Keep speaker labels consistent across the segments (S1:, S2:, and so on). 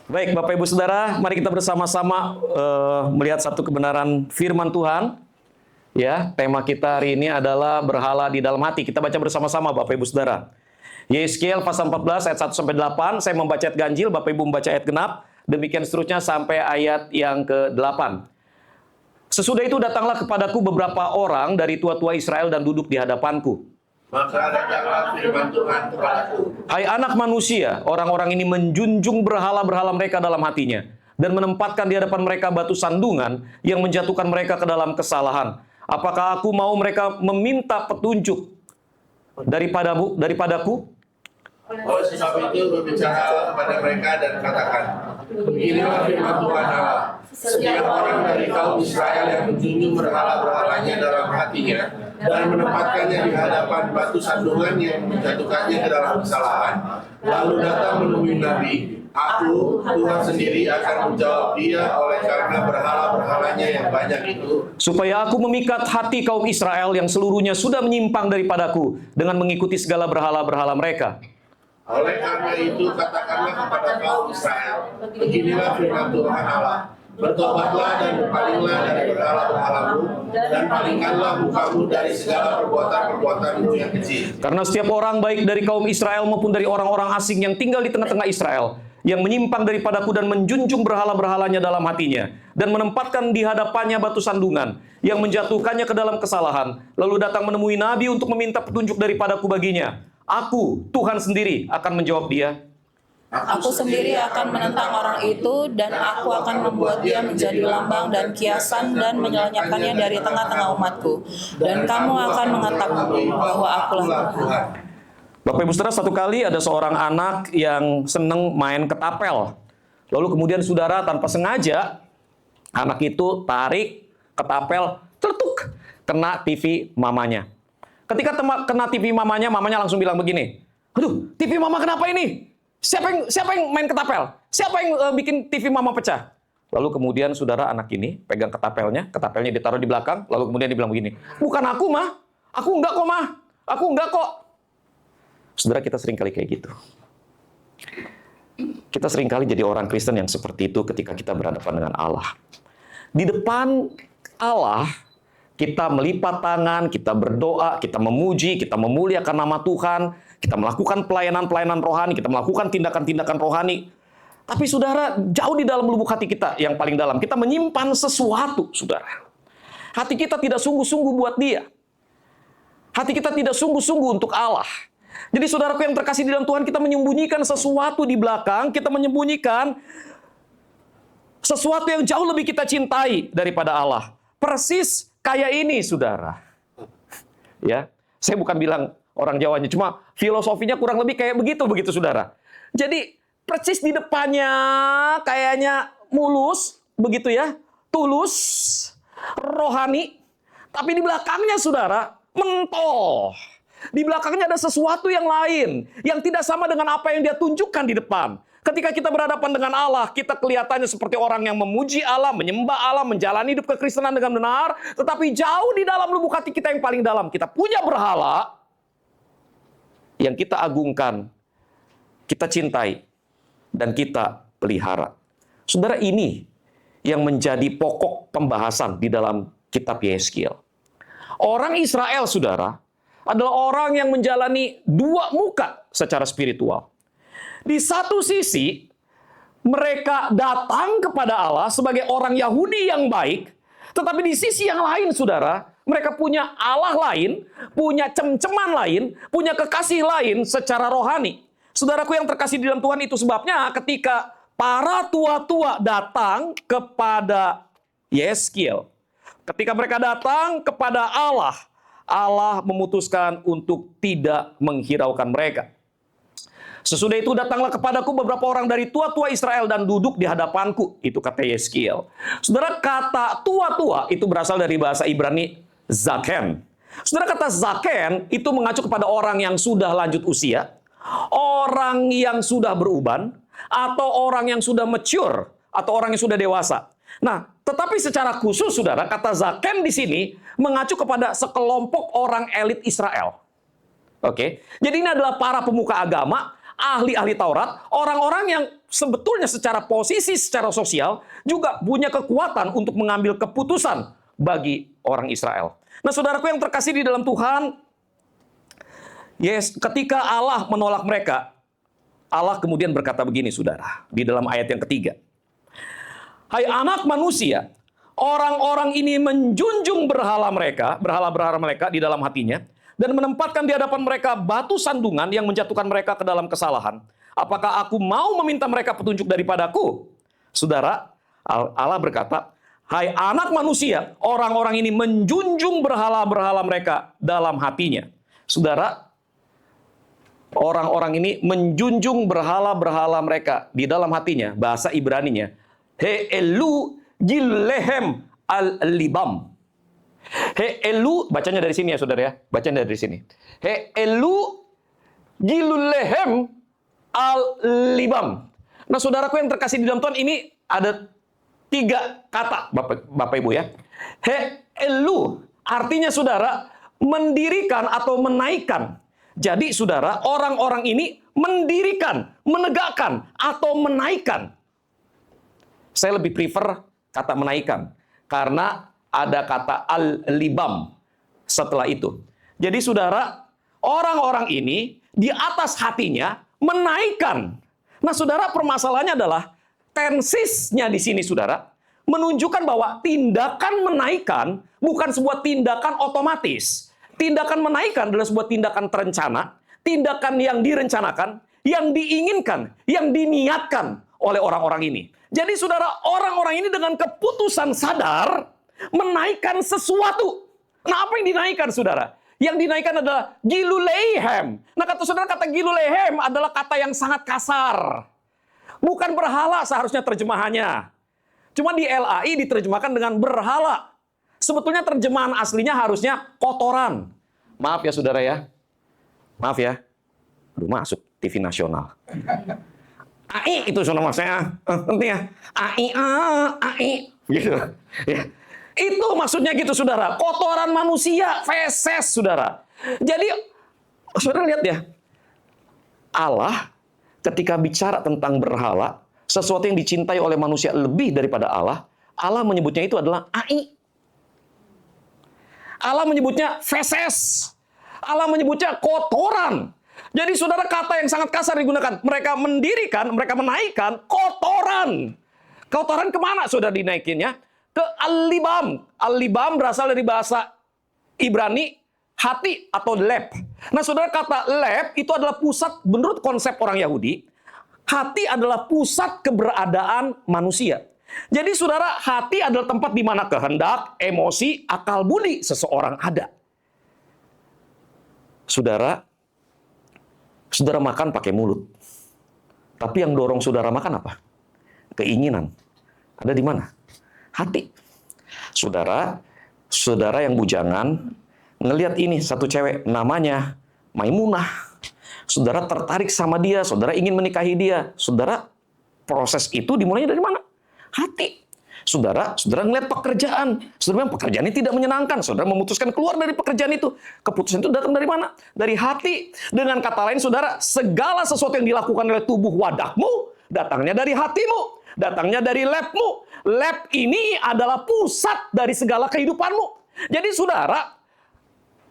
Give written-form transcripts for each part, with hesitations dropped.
S1: Baik, Bapak Ibu Saudara, mari kita bersama-sama melihat satu kebenaran firman Tuhan. Ya, tema kita hari ini adalah berhala di dalam hati. Kita baca bersama-sama Bapak Ibu Saudara. Yeskiel pasal 14 ayat 1 sampai 8. Saya membaca ayat ganjil, Bapak Ibu membaca ayat genap. Demikian seterusnya sampai ayat yang ke-8. Sesudah itu datanglah kepadaku beberapa orang dari tua-tua Israel dan duduk di hadapanku.
S2: Maka datanglah firman Tuhan kepadaku.
S1: Hai anak manusia, orang-orang ini menjunjung berhala-berhala mereka dalam hatinya dan menempatkan di hadapan mereka batu sandungan yang menjatuhkan mereka ke dalam kesalahan. Apakah aku mau mereka meminta petunjuk daripadaku?
S2: Oleh sebab itu berbicara kepada mereka dan katakan, beginilah firman Tuhan Allah. Setiap orang dari kaum Israel yang menjunjung berhala-berhalanya dalam hatinya dan menempatkannya di hadapan batu sandungan yang menjatuhkannya ke dalam kesalahan, lalu datang menemui Nabi, aku, Tuhan sendiri akan menjawab dia oleh karena berhala-berhalanya yang banyak itu,
S1: Supaya aku memikat hati kaum Israel yang seluruhnya sudah menyimpang daripadaku dengan mengikuti segala berhala-berhala mereka.
S2: oleh karena itu katakanlah kepada kaum Israel, beginilah firman Tuhan Allah. Bertobatlah dan berpalinglah dari berhala-berhalamu dan palingkanlah mukamu dari segala perbuatan-perbuatanmu yang kecil.
S1: Karena setiap orang baik dari kaum Israel maupun dari orang-orang asing yang tinggal di tengah-tengah Israel, yang menyimpang daripadaku dan menjunjung berhala-berhalanya dalam hatinya, dan menempatkan di hadapannya batu sandungan, yang menjatuhkannya ke dalam kesalahan, lalu datang menemui Nabi untuk meminta petunjuk daripadaku baginya. Aku, Tuhan sendiri, akan menjawab dia.
S3: Aku sendiri akan menentang orang itu, dan aku akan membuat dia menjadi lambang dan kiasan dan menyelenyapkannya dari tengah-tengah umatku. Dan kamu akan mengetahui bahwa akulah Tuhan.
S1: Bapak Ibu Saudara, satu kali ada seorang anak yang senang main ketapel. Lalu kemudian saudara tanpa sengaja, anak itu tarik ketapel, celetuk, kena TV mamanya. Ketika kena TV mamanya langsung bilang begini, aduh, TV mama kenapa ini? Siapa yang main ketapel? Siapa yang bikin TV mama pecah? Lalu kemudian saudara anak ini pegang ketapelnya ditaruh di belakang, lalu kemudian dibilang begini, bukan aku mah, aku enggak kok mah, aku enggak kok. Saudara, kita sering kali kayak gitu. Kita sering kali jadi orang Kristen yang seperti itu ketika kita berhadapan dengan Allah. Di depan Allah, kita melipat tangan, kita berdoa, kita memuji, kita memuliakan nama Tuhan, kita melakukan pelayanan-pelayanan rohani, kita melakukan tindakan-tindakan rohani. Tapi saudara, jauh di dalam lubuk hati kita yang paling dalam, kita menyimpan sesuatu, saudara. Hati kita tidak sungguh-sungguh buat Dia. Hati kita tidak sungguh-sungguh untuk Allah. Jadi saudaraku yang terkasih di dalam Tuhan, kita menyembunyikan sesuatu di belakang, kita menyembunyikan sesuatu yang jauh lebih kita cintai daripada Allah. Persis kayak ini, saudara. Ya, saya bukan bilang orang Jawanya, cuma filosofinya kurang lebih kayak begitu, saudara. Jadi, persis di depannya kayaknya mulus, begitu ya, tulus, rohani, tapi di belakangnya, saudara, mentol. Di belakangnya ada sesuatu yang lain, yang tidak sama dengan apa yang dia tunjukkan di depan. Ketika kita berhadapan dengan Allah, kita kelihatannya seperti orang yang memuji Allah, menyembah Allah, menjalani hidup kekristenan dengan benar, tetapi jauh di dalam lubuk hati kita yang paling dalam, kita punya berhala yang kita agungkan, kita cintai, dan kita pelihara. Saudara, ini yang menjadi pokok pembahasan di dalam kitab Yeskiel. Orang Israel, saudara, adalah orang yang menjalani dua muka secara spiritual. Di satu sisi, mereka datang kepada Allah sebagai orang Yahudi yang baik, tetapi di sisi yang lain, saudara, mereka punya Allah lain, punya cem-ceman lain, punya kekasih lain secara rohani. Saudaraku yang terkasih di dalam Tuhan, itu sebabnya ketika para tua-tua datang kepada Yeskiel, ketika mereka datang kepada Allah, Allah memutuskan untuk tidak menghiraukan mereka. Sesudah itu datanglah kepadaku beberapa orang dari tua-tua Israel dan duduk di hadapanku. Itu kata Yeskiel. Saudara, kata tua-tua itu berasal dari bahasa Ibrani zaken. Saudara, kata zaken itu mengacu kepada orang yang sudah lanjut usia, orang yang sudah beruban, atau orang yang sudah mature, atau orang yang sudah dewasa. Nah, tetapi secara khusus, saudara, kata zaken di sini mengacu kepada sekelompok orang elit Israel. Oke, jadi ini adalah para pemuka agama, ahli-ahli Taurat, orang-orang yang sebetulnya secara posisi, secara sosial, juga punya kekuatan untuk mengambil keputusan bagi orang Israel. Nah, saudaraku yang terkasih di dalam Tuhan, ketika Allah menolak mereka, Allah kemudian berkata begini, saudara, di dalam ayat yang ketiga. Hai anak manusia, orang-orang ini menjunjung berhala-berhala mereka di dalam hatinya, dan menempatkan di hadapan mereka batu sandungan yang menjatuhkan mereka ke dalam kesalahan. Apakah aku mau meminta mereka petunjuk daripadaku? Saudara, Allah berkata, hai anak manusia, orang-orang ini menjunjung berhala-berhala mereka dalam hatinya. Saudara, orang-orang ini menjunjung berhala-berhala mereka di dalam hatinya. Bahasa Ibraninya, He'elu Gillehem al-Libam. He'elu, bacanya dari sini ya saudara ya. Bacanya dari sini. He'elu Gillehem al-Libam. Nah saudaraku yang terkasih di dalam Tuhan, ini ada 3 kata Bapak Ibu ya. He'elu artinya saudara mendirikan atau menaikkan. Jadi saudara, orang-orang ini mendirikan, menegakkan atau menaikkan. Saya lebih prefer kata menaikkan, karena ada kata al-libam setelah itu. Jadi saudara, orang-orang ini di atas hatinya menaikkan. Nah saudara, permasalahannya adalah tensisnya di sini saudara, menunjukkan bahwa tindakan menaikkan bukan sebuah tindakan otomatis. Tindakan menaikkan adalah sebuah tindakan terencana, tindakan yang direncanakan, yang diinginkan, yang diniatkan oleh orang-orang ini. Jadi saudara, orang-orang ini dengan keputusan sadar menaikkan sesuatu. Nah, apa yang dinaikkan saudara? Yang dinaikkan adalah Giluleihem. Nah, kata saudara, kata Giluleihem adalah kata yang sangat kasar. Bukan berhala seharusnya terjemahannya. Cuma di LAI diterjemahkan dengan berhala. Sebetulnya terjemahan aslinya harusnya kotoran. Maaf ya saudara ya. Maaf ya. Aduh, masuk TV nasional. AI itu saudara maksudnya. Penting ya. AI. Gitu. Ya. Itu maksudnya gitu saudara. Kotoran manusia, feses saudara. Jadi saudara lihat ya. Allah ketika bicara tentang berhala, sesuatu yang dicintai oleh manusia lebih daripada Allah, Allah menyebutnya itu adalah AI. Allah menyebutnya feses. Allah menyebutnya kotoran. Jadi saudara, kata yang sangat kasar digunakan. Mereka mendirikan, mereka menaikkan kotoran. Kotoran kemana saudara dinaikinnya? Ke al-libam. Al-libam berasal dari bahasa Ibrani hati atau leb. Nah saudara, kata leb itu adalah pusat, menurut konsep orang Yahudi, hati adalah pusat keberadaan manusia. Jadi saudara, hati adalah tempat di mana kehendak, emosi, akal budi seseorang ada. Saudara makan pakai mulut. Tapi yang dorong saudara makan apa? Keinginan. Ada di mana? Hati. Saudara yang bujangan, ngelihat ini satu cewek namanya Maimunah. Saudara tertarik sama dia, saudara ingin menikahi dia. Saudara, proses itu dimulainya dari mana? Hati. Saudara ngelihat pekerjaan. Saudara bilang pekerjaan ini tidak menyenangkan. Saudara memutuskan keluar dari pekerjaan itu. Keputusan itu datang dari mana? Dari hati. Dengan kata lain, saudara, segala sesuatu yang dilakukan oleh tubuh wadahmu, datangnya dari hatimu. Datangnya dari lebmu. Leb ini adalah pusat dari segala kehidupanmu. Jadi saudara,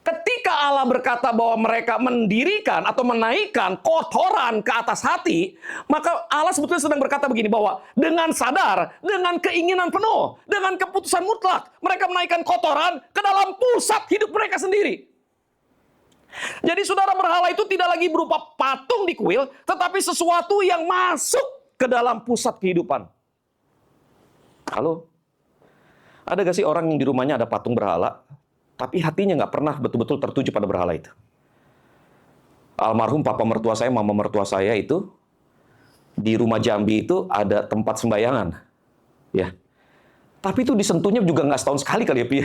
S1: ketika Allah berkata bahwa mereka mendirikan atau menaikkan kotoran ke atas hati, maka Allah sebetulnya sedang berkata begini, bahwa dengan sadar, dengan keinginan penuh, dengan keputusan mutlak, mereka menaikkan kotoran ke dalam pusat hidup mereka sendiri. Jadi saudara, berhala itu tidak lagi berupa patung di kuil, tetapi sesuatu yang masuk ke dalam pusat kehidupan. Halo? Ada gak sih orang yang di rumahnya ada patung berhala, tapi hatinya nggak pernah betul-betul tertuju pada berhala itu? Almarhum papa mertua saya, mama mertua saya itu, di rumah Jambi itu ada tempat sembayangan. Ya. Tapi itu disentuhnya juga nggak setahun sekali kali ya, Pi.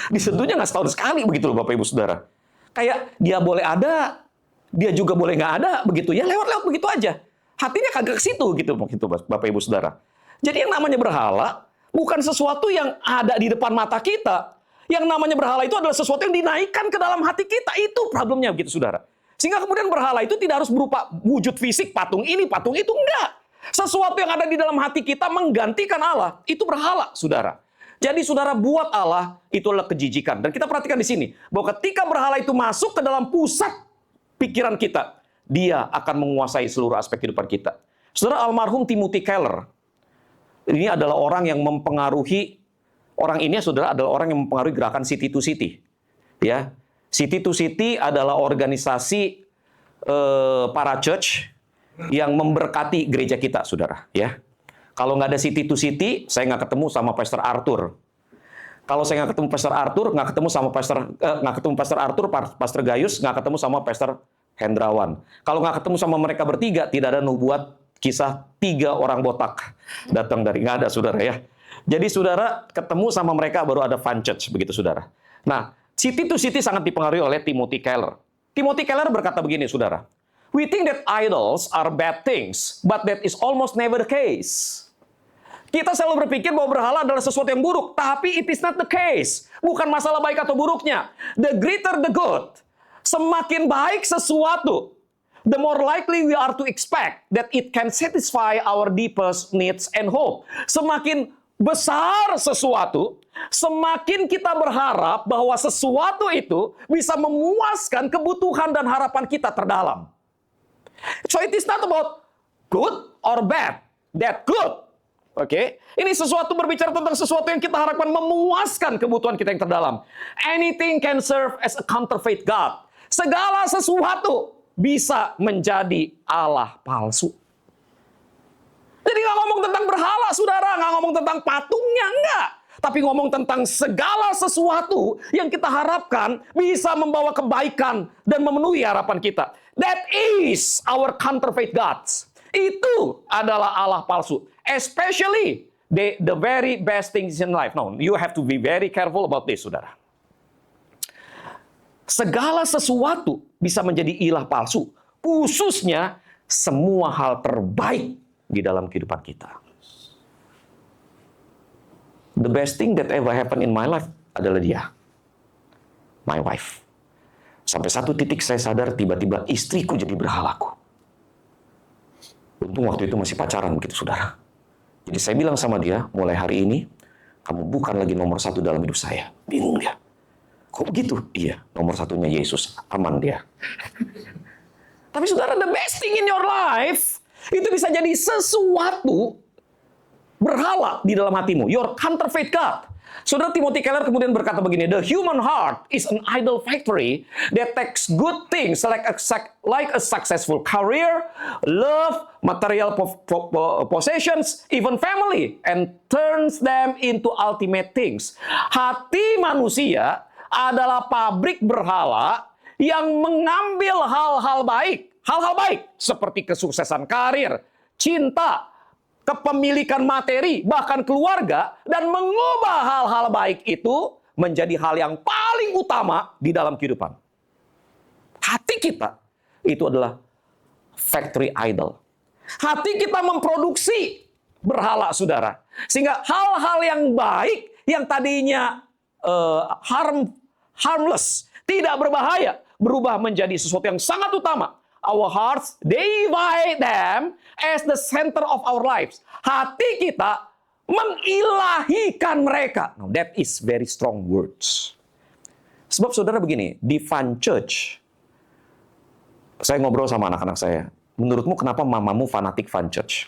S1: Disentuhnya nggak setahun sekali begitu loh Bapak Ibu Saudara. Kayak dia boleh ada, dia juga boleh nggak ada, begitu. Ya lewat-lewat begitu aja. Hatinya kagak ke situ gitu Bapak Ibu Saudara. Jadi yang namanya berhala bukan sesuatu yang ada di depan mata kita. Yang namanya berhala itu adalah sesuatu yang dinaikkan ke dalam hati kita. Itu problemnya begitu saudara. Sehingga kemudian berhala itu tidak harus berupa wujud fisik, patung ini, patung itu. Enggak. Sesuatu yang ada di dalam hati kita menggantikan Allah, itu berhala, saudara. Jadi saudara, buat Allah itu adalah kejijikan. Dan kita perhatikan di sini, bahwa ketika berhala itu masuk ke dalam pusat pikiran kita, dia akan menguasai seluruh aspek kehidupan kita. Saudara, almarhum Timothy Keller, ini adalah orang yang mempengaruhi, orang ini saudara adalah orang yang mempengaruhi gerakan City to City. Ya, City to City adalah organisasi para church yang memberkati gereja kita, saudara. Ya, kalau nggak ada City to City, saya nggak ketemu sama Pastor Arthur. Kalau saya nggak ketemu Pastor Arthur, nggak ketemu sama Pastor Arthur, Pastor Gayus, nggak ketemu sama Pastor Hendrawan. Kalau nggak ketemu sama mereka bertiga, tidak ada nubuat kisah 3 orang botak datang dari, nggak ada, saudara ya. Jadi saudara ketemu sama mereka baru ada Fun Church, begitu saudara. Nah, City to City sangat dipengaruhi oleh Timothy Keller. Timothy Keller berkata begini, saudara. We think that idols are bad things, but that is almost never the case. Kita selalu berpikir bahwa berhala adalah sesuatu yang buruk, tapi it is not the case. Bukan masalah baik atau buruknya. The greater the good. Semakin baik sesuatu, the more likely we are to expect that it can satisfy our deepest needs and hope. Semakin besar sesuatu, semakin kita berharap bahwa sesuatu itu bisa memuaskan kebutuhan dan harapan kita terdalam. So it is not about good or bad, that good. Oke, ini sesuatu berbicara tentang sesuatu yang kita harapkan memuaskan kebutuhan kita yang terdalam. Anything can serve as a counterfeit God. Segala sesuatu bisa menjadi Allah palsu. Jadi nggak ngomong tentang berhala, saudara, nggak ngomong tentang patungnya, enggak. Tapi ngomong tentang segala sesuatu yang kita harapkan bisa membawa kebaikan dan memenuhi harapan kita. That is our counterfeit gods. Itu adalah Allah palsu. Especially the very best things in life. Now, you have to be very careful about this, saudara. Segala sesuatu bisa menjadi ilah palsu. Khususnya semua hal terbaik di dalam kehidupan kita. The best thing that ever happened in my life adalah dia. My wife. Sampai satu titik saya sadar tiba-tiba istriku jadi berhalaku. Untung waktu itu masih pacaran begitu, saudara. Jadi saya bilang sama dia, mulai hari ini, kamu bukan lagi nomor 1 dalam hidup saya. Bingung dia. Kok begitu? Iya, nomor 1-nya Yesus. Aman dia. Tapi saudara, the best thing in your life, itu bisa jadi sesuatu berhala di dalam hatimu. Your counterfeit God. Saudara, Timothy Keller kemudian berkata begini, the human heart is an idol factory that takes good things like a successful career, love, material possessions, even family, and turns them into ultimate things. Hati manusia adalah pabrik berhala yang mengambil hal-hal baik seperti kesuksesan karir, cinta, kepemilikan materi, bahkan keluarga, dan mengubah hal-hal baik itu menjadi hal yang paling utama di dalam kehidupan. Hati kita itu adalah factory idol. Hati kita memproduksi berhala, saudara. Sehingga hal-hal yang baik, yang tadinya harmless, tidak berbahaya, berubah menjadi sesuatu yang sangat utama. Our hearts, they divide them as the center of our lives. Hati kita mengilahikan mereka. Now, that is very strong words. Sebab saudara begini, di Fun Church, saya ngobrol sama anak-anak saya. Menurutmu kenapa mamamu fanatik Fun Church?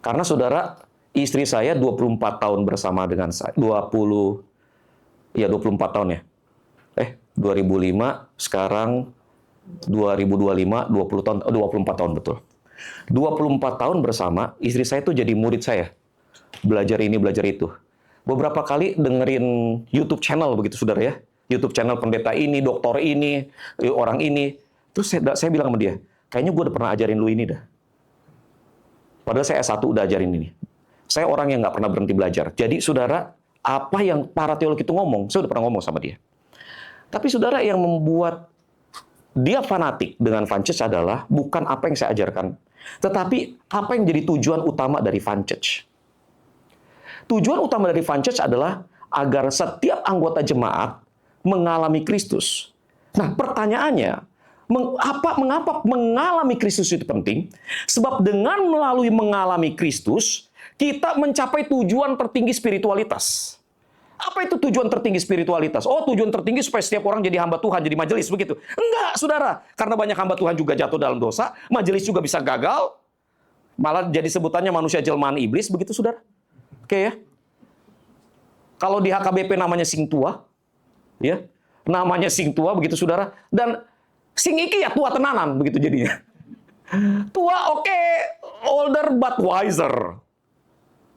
S1: Karena saudara, istri saya 24 tahun bersama dengan saya. 24 tahun ya. 2005, sekarang 2025, 20 tahun, 24 tahun betul. 24 tahun bersama, istri saya tuh jadi murid saya. Belajar ini, belajar itu. Beberapa kali dengerin YouTube channel begitu, saudara ya. YouTube channel pendeta ini, doktor ini, orang ini. Terus saya bilang sama dia, kayaknya gue udah pernah ajarin lu ini dah. Padahal saya S1 udah ajarin ini. Saya orang yang nggak pernah berhenti belajar. Jadi saudara, apa yang para teolog itu ngomong, saya udah pernah ngomong sama dia. Tapi saudara, yang membuat dia fanatik dengan Fun Church adalah bukan apa yang saya ajarkan, tetapi apa yang jadi tujuan utama dari Fun Church. Tujuan utama dari Fun Church adalah agar setiap anggota jemaat mengalami Kristus. Nah, pertanyaannya, Mengapa mengalami Kristus itu penting? Sebab dengan melalui mengalami Kristus, kita mencapai tujuan tertinggi spiritualitas. Apa itu tujuan tertinggi spiritualitas? Oh, tujuan tertinggi supaya setiap orang jadi hamba Tuhan, jadi majelis, begitu. Enggak, saudara. Karena banyak hamba Tuhan juga jatuh dalam dosa, majelis juga bisa gagal, malah jadi sebutannya manusia jelmaan iblis, begitu, saudara. Oke ya. Kalau di HKBP namanya sing tua, ya, namanya sing tua, begitu, saudara. Dan sing iki ya tua tenanan, begitu jadinya. Tua oke, older but wiser.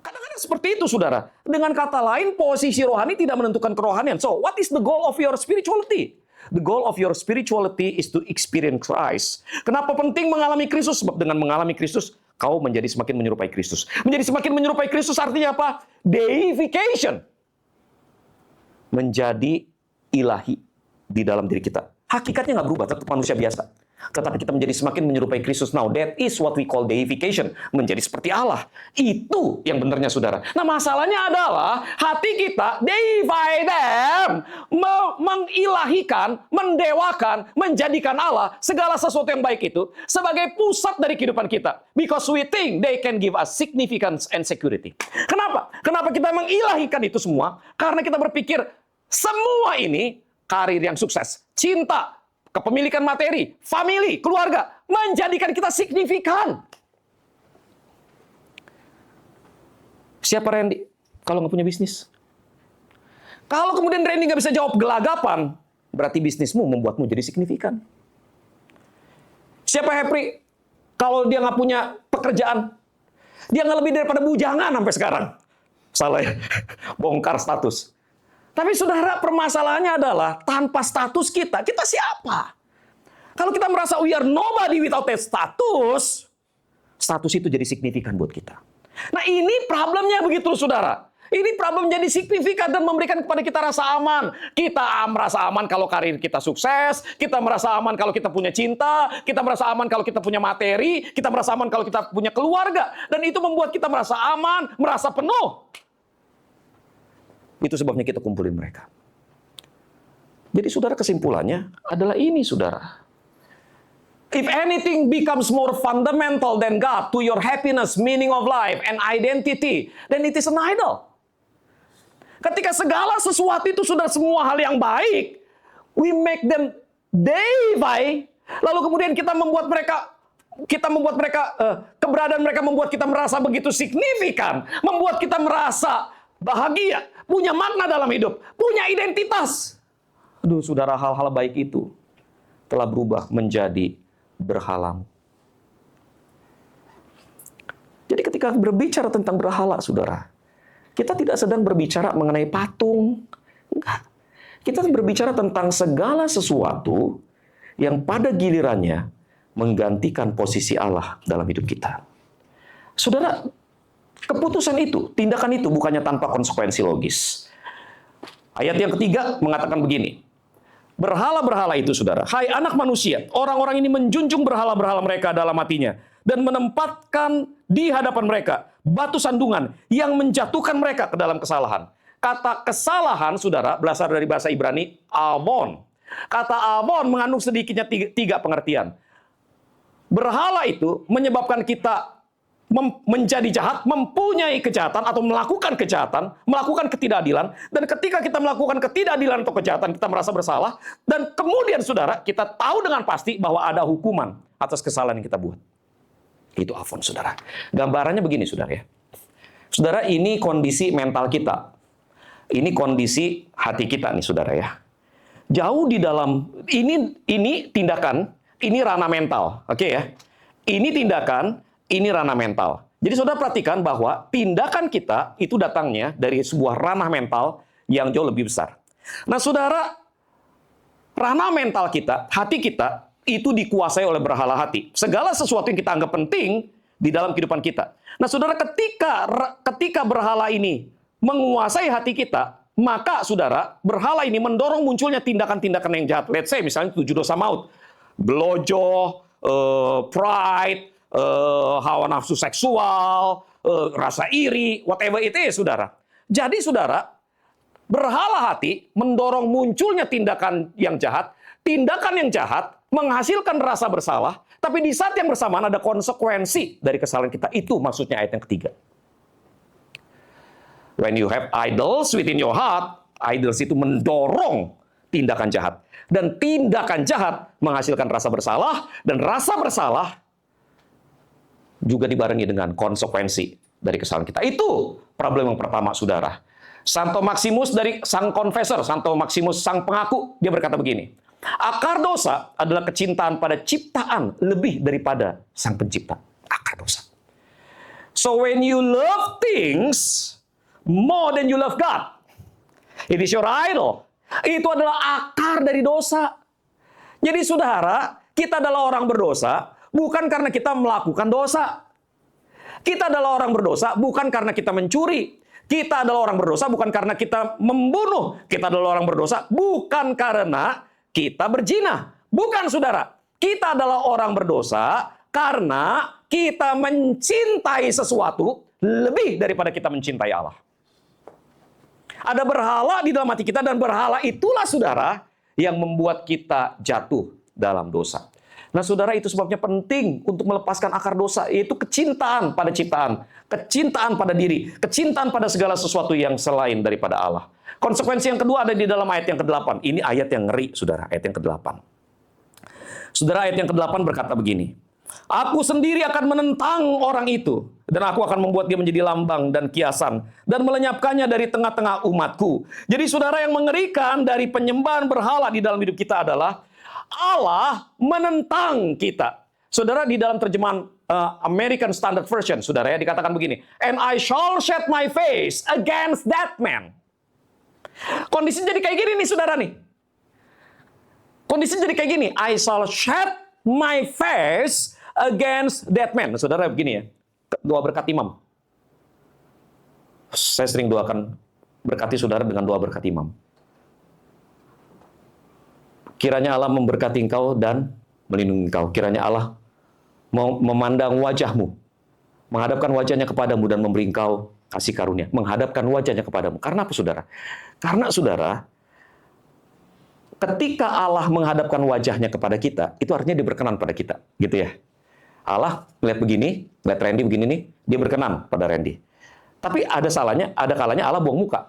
S1: Kadang-kadang seperti itu, saudara. Dengan kata lain, posisi rohani tidak menentukan kerohanian. So, what is the goal of your spirituality? The goal of your spirituality is to experience Christ. Kenapa penting mengalami Kristus? Sebab dengan mengalami Kristus, kau menjadi semakin menyerupai Kristus. Menjadi semakin menyerupai Kristus artinya apa? Deification. Menjadi ilahi di dalam diri kita. Hakikatnya nggak berubah, tetap manusia biasa. Tetapi kita menjadi semakin menyerupai Kristus. Now, that is what we call deification. Menjadi seperti Allah. Itu yang benarnya, saudara. Nah, masalahnya adalah hati kita deify them. Mengilahikan, mendewakan, menjadikan Allah, segala sesuatu yang baik itu, sebagai pusat dari kehidupan kita. Because we think they can give us significance and security. Kenapa? Kenapa kita mengilahikan itu semua? Karena kita berpikir, semua ini karir yang sukses, cinta, kepemilikan materi, family, keluarga, menjadikan kita signifikan. Siapa Randy kalau nggak punya bisnis? Kalau kemudian Randy nggak bisa jawab gelagapan, berarti bisnismu membuatmu jadi signifikan. Siapa Hepri kalau dia nggak punya pekerjaan? Dia nggak lebih daripada bujangan sampai sekarang. Salah ya, bongkar status. Tapi saudara, permasalahannya adalah tanpa status kita siapa? Kalau kita merasa we are nobody without that status, status itu jadi signifikan buat kita. Nah, ini problemnya begitu, saudara. Ini problem jadi signifikan dan memberikan kepada kita rasa aman. Kita merasa aman kalau karir kita sukses, kita merasa aman kalau kita punya cinta, kita merasa aman kalau kita punya materi, kita merasa aman kalau kita punya keluarga. Dan itu membuat kita merasa aman, merasa penuh. Itu sebabnya kita kumpulin mereka. Jadi saudara, kesimpulannya adalah ini, saudara. If anything becomes more fundamental than God to your happiness, meaning of life, and identity, then it is an idol. Ketika segala sesuatu itu sudah semua hal yang baik, we make them deify, lalu kemudian kita membuat mereka keberadaan mereka membuat kita merasa begitu signifikan, membuat kita merasa bahagia, punya makna dalam hidup, punya identitas. Aduh, saudara, hal-hal baik itu telah berubah menjadi berhala. Jadi ketika berbicara tentang berhala, saudara, kita tidak sedang berbicara mengenai patung. Enggak. Kita berbicara tentang segala sesuatu yang pada gilirannya menggantikan posisi Allah dalam hidup kita. Saudara, keputusan itu, tindakan itu bukannya tanpa konsekuensi logis. Ayat yang ketiga mengatakan begini. Berhala-berhala itu, saudara, hai anak manusia, orang-orang ini menjunjung berhala-berhala mereka dalam hatinya dan menempatkan di hadapan mereka batu sandungan yang menjatuhkan mereka ke dalam kesalahan. Kata kesalahan, saudara, berasal dari bahasa Ibrani, avon. Kata avon mengandung sedikitnya tiga pengertian. Berhala itu menyebabkan kita menjadi jahat, mempunyai kejahatan atau melakukan kejahatan, melakukan ketidakadilan, dan ketika kita melakukan ketidakadilan atau kejahatan, kita merasa bersalah, dan kemudian, saudara, kita tahu dengan pasti bahwa ada hukuman atas kesalahan yang kita buat. Itu avon, saudara. Gambarannya begini, saudara, ya. Saudara, ini kondisi mental kita. Ini kondisi hati kita nih, saudara, ya. Jauh di dalam, ini tindakan, ini ranah mental, oke ya. Ini tindakan, ini ranah mental. Jadi saudara perhatikan bahwa tindakan kita itu datangnya dari sebuah ranah mental yang jauh lebih besar. Nah saudara, ranah mental kita, hati kita, itu dikuasai oleh berhala hati. Segala sesuatu yang kita anggap penting di dalam kehidupan kita. Nah saudara, ketika berhala ini menguasai hati kita, maka saudara, berhala ini mendorong munculnya tindakan-tindakan yang jahat. Let's say misalnya 7 dosa maut. Belojo, pride, hawa nafsu seksual, rasa iri, whatever it is, saudara. Jadi, saudara, berhala hati mendorong munculnya tindakan yang jahat menghasilkan rasa bersalah, tapi di saat yang bersamaan ada konsekuensi dari kesalahan kita. Itu maksudnya ayat yang ketiga. When you have idols within your heart, idols itu mendorong tindakan jahat. Dan tindakan jahat menghasilkan rasa bersalah, dan rasa bersalah juga dibarengi dengan konsekuensi dari kesalahan kita. Itu problem yang pertama, saudara. Santo Maximus dari sang confessor, Santo Maximus sang pengaku, dia berkata begini, akar dosa adalah kecintaan pada ciptaan lebih daripada sang pencipta. Akar dosa. So when you love things more than you love God, it is your idol. Itu adalah akar dari dosa. Jadi saudara, kita adalah orang berdosa bukan karena kita melakukan dosa. Kita adalah orang berdosa bukan karena kita mencuri. Kita adalah orang berdosa bukan karena kita membunuh. Kita adalah orang berdosa bukan karena kita berzina. Bukan, saudara. Kita adalah orang berdosa karena kita mencintai sesuatu lebih daripada kita mencintai Allah. Ada berhala di dalam hati kita, dan berhala itulah, saudara, yang membuat kita jatuh dalam dosa. Nah, saudara, itu sebabnya penting untuk melepaskan akar dosa, yaitu kecintaan pada ciptaan, kecintaan pada diri, kecintaan pada segala sesuatu yang selain daripada Allah. Konsekuensi yang kedua ada di dalam ayat yang ke-8. Ini ayat yang ngeri, saudara, ayat yang ke-8. Saudara, ayat yang ke-8 berkata begini, aku sendiri akan menentang orang itu, dan aku akan membuat dia menjadi lambang dan kiasan, dan melenyapkannya dari tengah-tengah umatku. Jadi saudara, yang mengerikan dari penyembahan berhala di dalam hidup kita adalah Allah menentang kita. Saudara, di dalam terjemahan American Standard Version, saudara, ya, dikatakan begini, and I shall set my face against that man. Kondisi jadi kayak gini nih, saudara nih. Kondisi jadi kayak gini, I shall set my face against that man. Saudara, begini ya, doa berkat imam. Saya sering doakan berkati saudara dengan doa berkat imam. Kiranya Allah memberkati engkau dan melindungi engkau. Kiranya Allah memandang wajahmu, menghadapkan wajahnya kepadamu dan memberi engkau kasih karunia. Menghadapkan wajahnya kepadamu. Karena apa, saudara? Karena, saudara, ketika Allah menghadapkan wajahnya kepada kita, itu artinya dia berkenan pada kita. Gitu ya. Allah lihat begini, lihat Randy begini nih, dia berkenan pada Randy. Tapi ada kalanya Allah buang muka.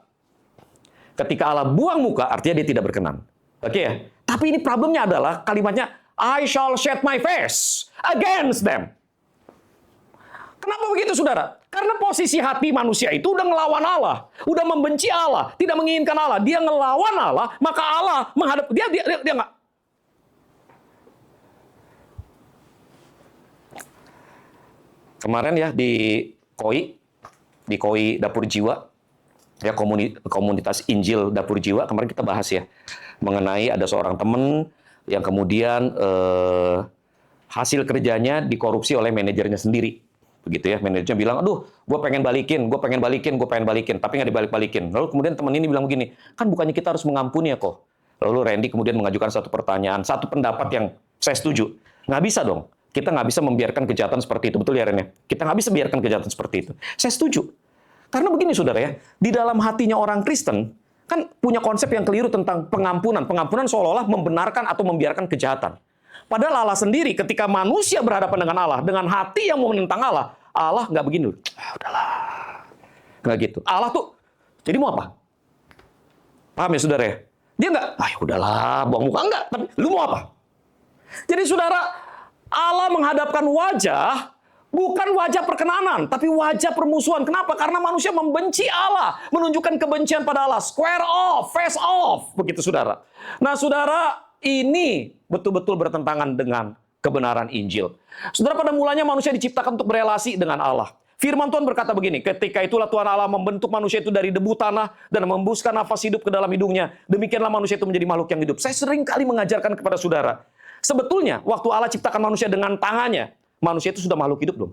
S1: Ketika Allah buang muka, artinya dia tidak berkenan. Oke ya? Tapi ini problemnya adalah kalimatnya, I shall set my face against them. Kenapa begitu, saudara? Karena posisi hati manusia itu udah ngelawan Allah, udah membenci Allah, tidak menginginkan Allah. Dia ngelawan Allah, maka Allah menghadap dia nggak. Kemarin ya di KOI Dapur Jiwa, ya komunitas Injil Dapur Jiwa, kemarin kita bahas ya mengenai ada seorang teman yang kemudian hasil kerjanya dikorupsi oleh manajernya sendiri. Begitu ya, manajernya bilang, aduh, gue pengen balikin, tapi nggak dibalik-balikin. Lalu kemudian teman ini bilang begini, kan bukannya kita harus mengampuni ya kok. Lalu Randy kemudian mengajukan satu pertanyaan, satu pendapat yang saya setuju. Nggak bisa dong, kita nggak bisa membiarkan kejahatan seperti itu. Betul ya, Ren? Kita nggak bisa biarkan kejahatan seperti itu. Saya setuju. Karena begini, saudara ya, di dalam hatinya orang Kristen, kan punya konsep yang keliru tentang pengampunan. Pengampunan seolah-olah membenarkan atau membiarkan kejahatan. Padahal Allah sendiri ketika manusia berhadapan dengan Allah, dengan hati yang mau menentang Allah, Allah nggak begini. Udahlah. Nggak gitu. Allah tuh, jadi mau apa? Paham ya, saudara ya? Dia nggak, udahlah, buang muka. Enggak, tapi lu mau apa? Jadi saudara, Allah menghadapkan wajah, bukan wajah perkenanan, tapi wajah permusuhan. Kenapa? Karena manusia membenci Allah, menunjukkan kebencian pada Allah. Square off, face off. Begitu, saudara. Nah, saudara, ini betul-betul bertentangan dengan kebenaran Injil. Saudara, pada mulanya manusia diciptakan untuk berelasi dengan Allah. Firman Tuhan berkata begini, ketika itulah Tuhan Allah membentuk manusia itu dari debu tanah dan membuskan nafas hidup ke dalam hidungnya. Demikianlah manusia itu menjadi makhluk yang hidup. Saya sering kali mengajarkan kepada saudara, sebetulnya waktu Allah ciptakan manusia dengan tangannya, manusia itu sudah makhluk hidup belum?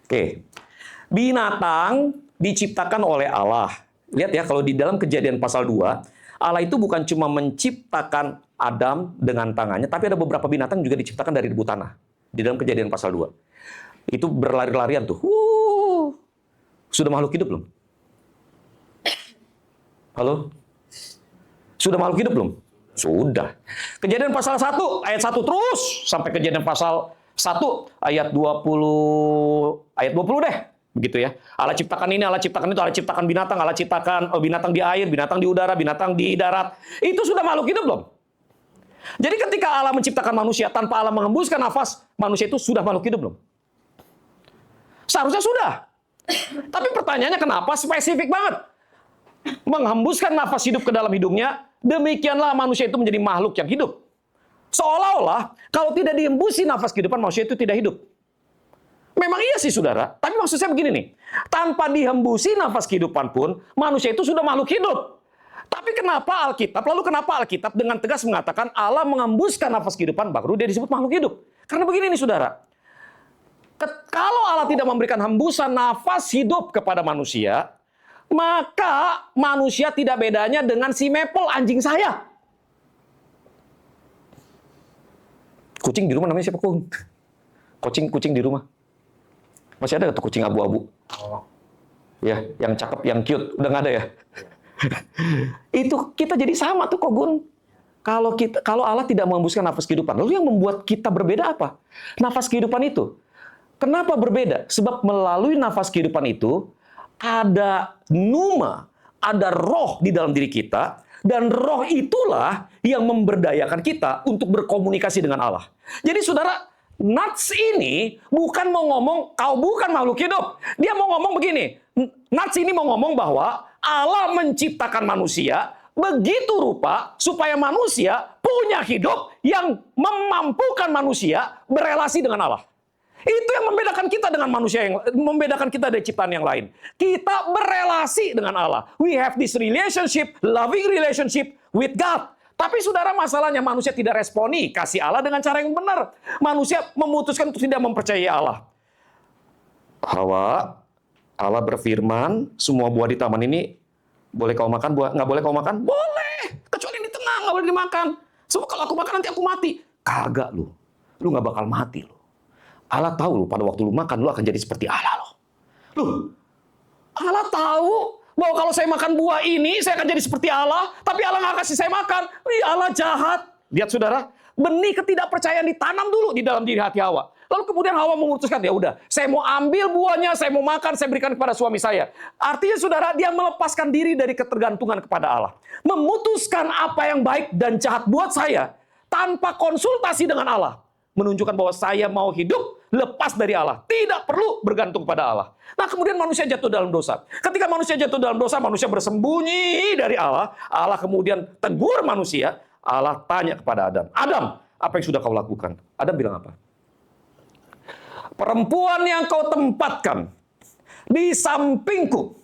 S1: Oke. Binatang diciptakan oleh Allah. Lihat ya, kalau di dalam Kejadian pasal 2, Allah itu bukan cuma menciptakan Adam dengan tangannya, tapi ada beberapa binatang juga diciptakan dari debu tanah. Di dalam Kejadian pasal 2. Itu berlari-larian tuh. Sudah makhluk hidup belum? Halo? Sudah makhluk hidup belum? Sudah. Kejadian pasal 1 ayat 1 terus sampai Kejadian pasal 1 ayat 20 deh. Begitu ya. Allah ciptakan ini, Allah ciptakan itu, Allah ciptakan binatang, Allah ciptakan binatang di air, binatang di udara, binatang di darat. Itu sudah makhluk hidup belum? Jadi ketika Allah menciptakan manusia tanpa Allah mengembuskan nafas, manusia itu sudah makhluk hidup belum? Seharusnya sudah. Tapi pertanyaannya kenapa spesifik banget? Menghembuskan nafas hidup ke dalam hidungnya, demikianlah manusia itu menjadi makhluk yang hidup. Seolah-olah kalau tidak dihembusi nafas kehidupan, manusia itu tidak hidup. Memang iya sih saudara, tapi maksud saya begini nih. Tanpa dihembusi nafas kehidupan pun, manusia itu sudah makhluk hidup. Tapi kenapa Alkitab dengan tegas mengatakan Allah menghembuskan nafas kehidupan, baru dia disebut makhluk hidup? Karena begini nih saudara. Kalau Allah tidak memberikan hembusan nafas hidup kepada manusia, maka manusia tidak bedanya dengan si Maple, anjing saya. Kucing di rumah namanya siapa, Kung? Kucing di rumah. Masih ada tuh kucing abu-abu? Ya, yang cakep, yang cute. Udah nggak ada ya? Itu kita jadi sama tuh, kok, Gun. Kalau Allah tidak menghembuskan nafas kehidupan, lalu yang membuat kita berbeda apa? Nafas kehidupan itu. Kenapa berbeda? Sebab melalui nafas kehidupan itu, ada pneuma, ada roh di dalam diri kita, dan roh itulah yang memberdayakan kita untuk berkomunikasi dengan Allah. Jadi saudara, Nats ini bukan mau ngomong kau bukan makhluk hidup. Dia mau ngomong begini. Nats ini mau ngomong bahwa Allah menciptakan manusia begitu rupa supaya manusia punya hidup yang memampukan manusia berelasi dengan Allah. Itu yang membedakan kita dengan manusia, yang membedakan kita dari ciptaan yang lain. Kita berelasi dengan Allah. We have this relationship, loving relationship with God. Tapi saudara, masalahnya manusia tidak responi kasih Allah dengan cara yang benar. Manusia memutuskan untuk tidak mempercayai Allah. Hawa, Allah berfirman, semua buah di taman ini boleh kau makan, nggak boleh kau makan? Boleh, kecuali di tengah nggak boleh dimakan. Sebab kalau aku makan nanti aku mati. Kagak lu nggak bakal mati lu. Allah tahu lu pada waktu lu makan lu akan jadi seperti Allah lo. Allah tahu bahwa kalau saya makan buah ini, saya akan jadi seperti Allah, tapi Allah nggak kasih saya makan. Allah jahat. Lihat saudara, benih ketidakpercayaan ditanam dulu di dalam diri hati Hawa. Lalu kemudian Hawa memutuskan, ya udah, saya mau ambil buahnya, saya mau makan, saya berikan kepada suami saya. Artinya saudara, dia melepaskan diri dari ketergantungan kepada Allah. Memutuskan apa yang baik dan jahat buat saya, tanpa konsultasi dengan Allah. Menunjukkan bahwa saya mau hidup lepas dari Allah. Tidak perlu bergantung pada Allah. Nah, kemudian manusia jatuh dalam dosa. Ketika manusia jatuh dalam dosa, manusia bersembunyi dari Allah. Allah kemudian tegur manusia. Allah tanya kepada Adam. Adam, apa yang sudah kau lakukan? Adam bilang apa? Perempuan yang kau tempatkan di sampingku,